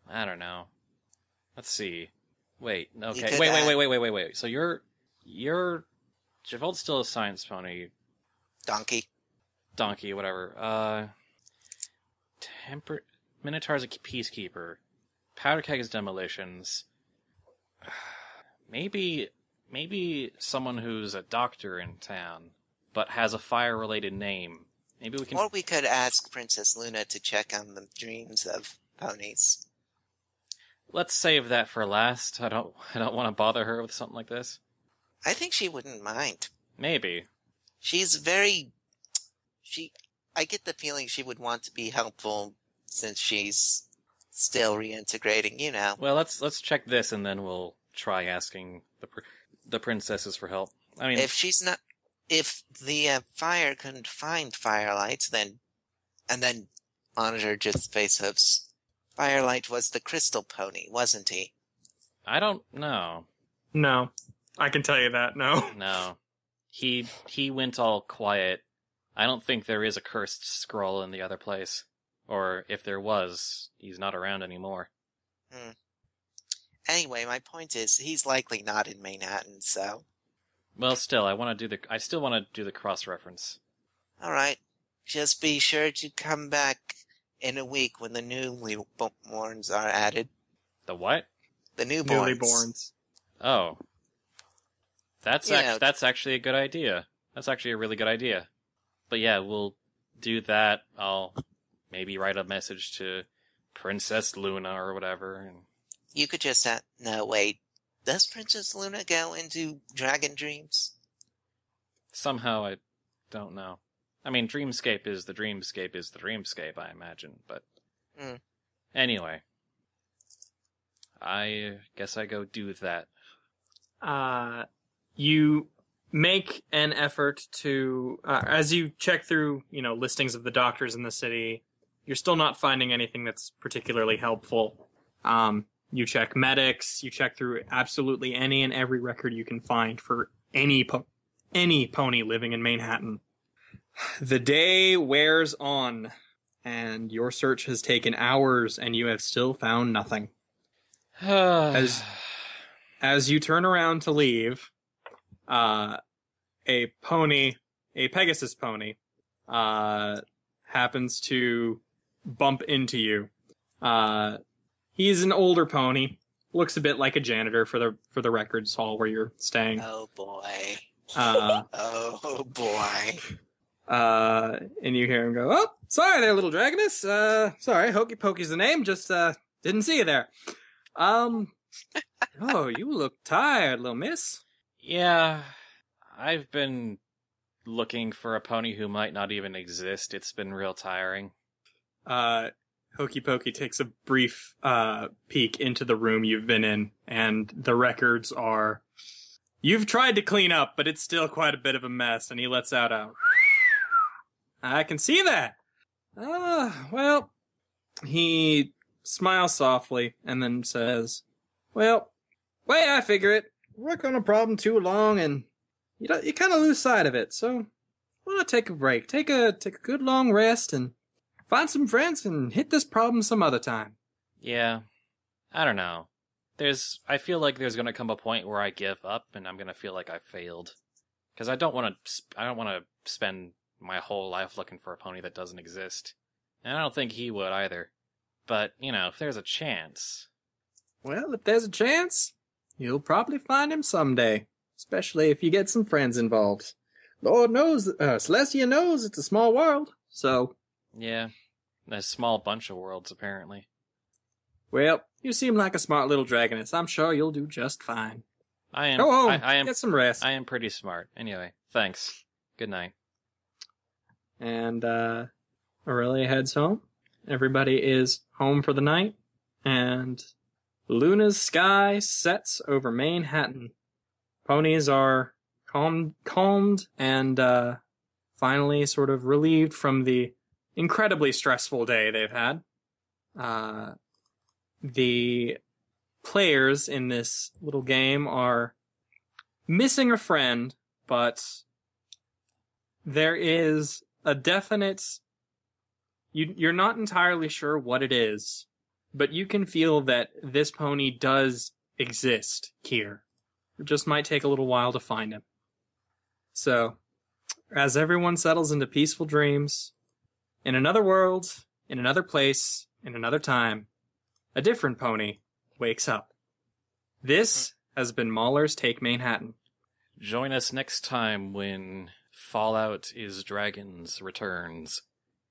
I don't know. Let's see. Wait. Okay. Wait. So you're Javolt's still a science pony. Donkey, whatever. Minotaur's a peacekeeper. Powder Keg is demolitions. Maybe someone who's a doctor in town, but has a fire-related name. Maybe we can. Or we could ask Princess Luna to check on the dreams of ponies. Let's save that for last. I don't want to bother her with something like this. I think she wouldn't mind. Maybe. She's I get the feeling she would want to be helpful since she's still reintegrating, Well, let's check this and then we'll try asking the princesses for help. I mean, if the fire couldn't find Firelight, then Monitor just face-ups. Firelight was the crystal pony, wasn't he? I don't know. No. I can tell you that, no. No. He went all quiet. I don't think there is a cursed scroll in the other place. Or if there was, he's not around anymore. Anyway, my point is, he's likely not in Manhattan, so... Well, still, I still want to do the cross-reference. Alright. Just be sure to come back in a week when the newborns are added. The what? The newborns. Newborns. Oh. That's actually a good idea. That's actually a really good idea. But yeah, we'll do that. I'll maybe write a message to Princess Luna or whatever. And... You could just no, wait. Does Princess Luna go into dragon dreams? Somehow, I don't know. I mean, Dreamscape is the Dreamscape, I imagine, but... Anyway. I guess I go do that. You make an effort to, as you check through, listings of the doctors in the city, you're still not finding anything that's particularly helpful. You check medics, you check through absolutely any and every record you can find for any pony living in Manhattan. The day wears on, and your search has taken hours, and you have still found nothing. As you turn around to leave, a Pegasus pony, happens to bump into you. He's an older pony, looks a bit like a janitor for the records hall where you're staying. Oh boy. Oh boy. And you hear him go, "Oh, sorry there, little dragoness. Sorry, Hokey Pokey's the name, just didn't see you there. Oh, you look tired, little miss." Yeah, I've been looking for a pony who might not even exist. It's been real tiring. Hokey Pokey takes a brief peek into the room you've been in, and the records are... You've tried to clean up, but it's still quite a bit of a mess, and he lets out a... I can see that. Well, he smiles softly and then says, well, way I figure it, work on a problem too long and you kind of lose sight of it. So why not take a break? Take a good long rest and find some friends and hit this problem some other time. Yeah, I don't know. I feel like there's gonna come a point where I give up and I'm gonna feel like I failed. Because I don't want to spend my whole life looking for a pony that doesn't exist. And I don't think he would either. But, if there's a chance... Well, if there's a chance, you'll probably find him someday. Especially if you get some friends involved. Lord knows, Celestia knows it's a small world, so... Yeah, a small bunch of worlds, apparently. Well, you seem like a smart little dragoness. I'm sure you'll do just fine. I am. Go home. I am. Get some rest. I am pretty smart. Anyway, thanks. Good night. And Aurelia heads home. Everybody is home for the night, and Luna's sky sets over Manhattan. Ponies are calmed and finally sort of relieved from the incredibly stressful day they've had. The players in this little game are missing a friend, but there is a definite... You're not entirely sure what it is, but you can feel that this pony does exist here. It just might take a little while to find him. So, as everyone settles into peaceful dreams, in another world, in another place, in another time, a different pony wakes up. This has been Mawlers Take Manehattan. Join us next time when Fallout is Dragons returns.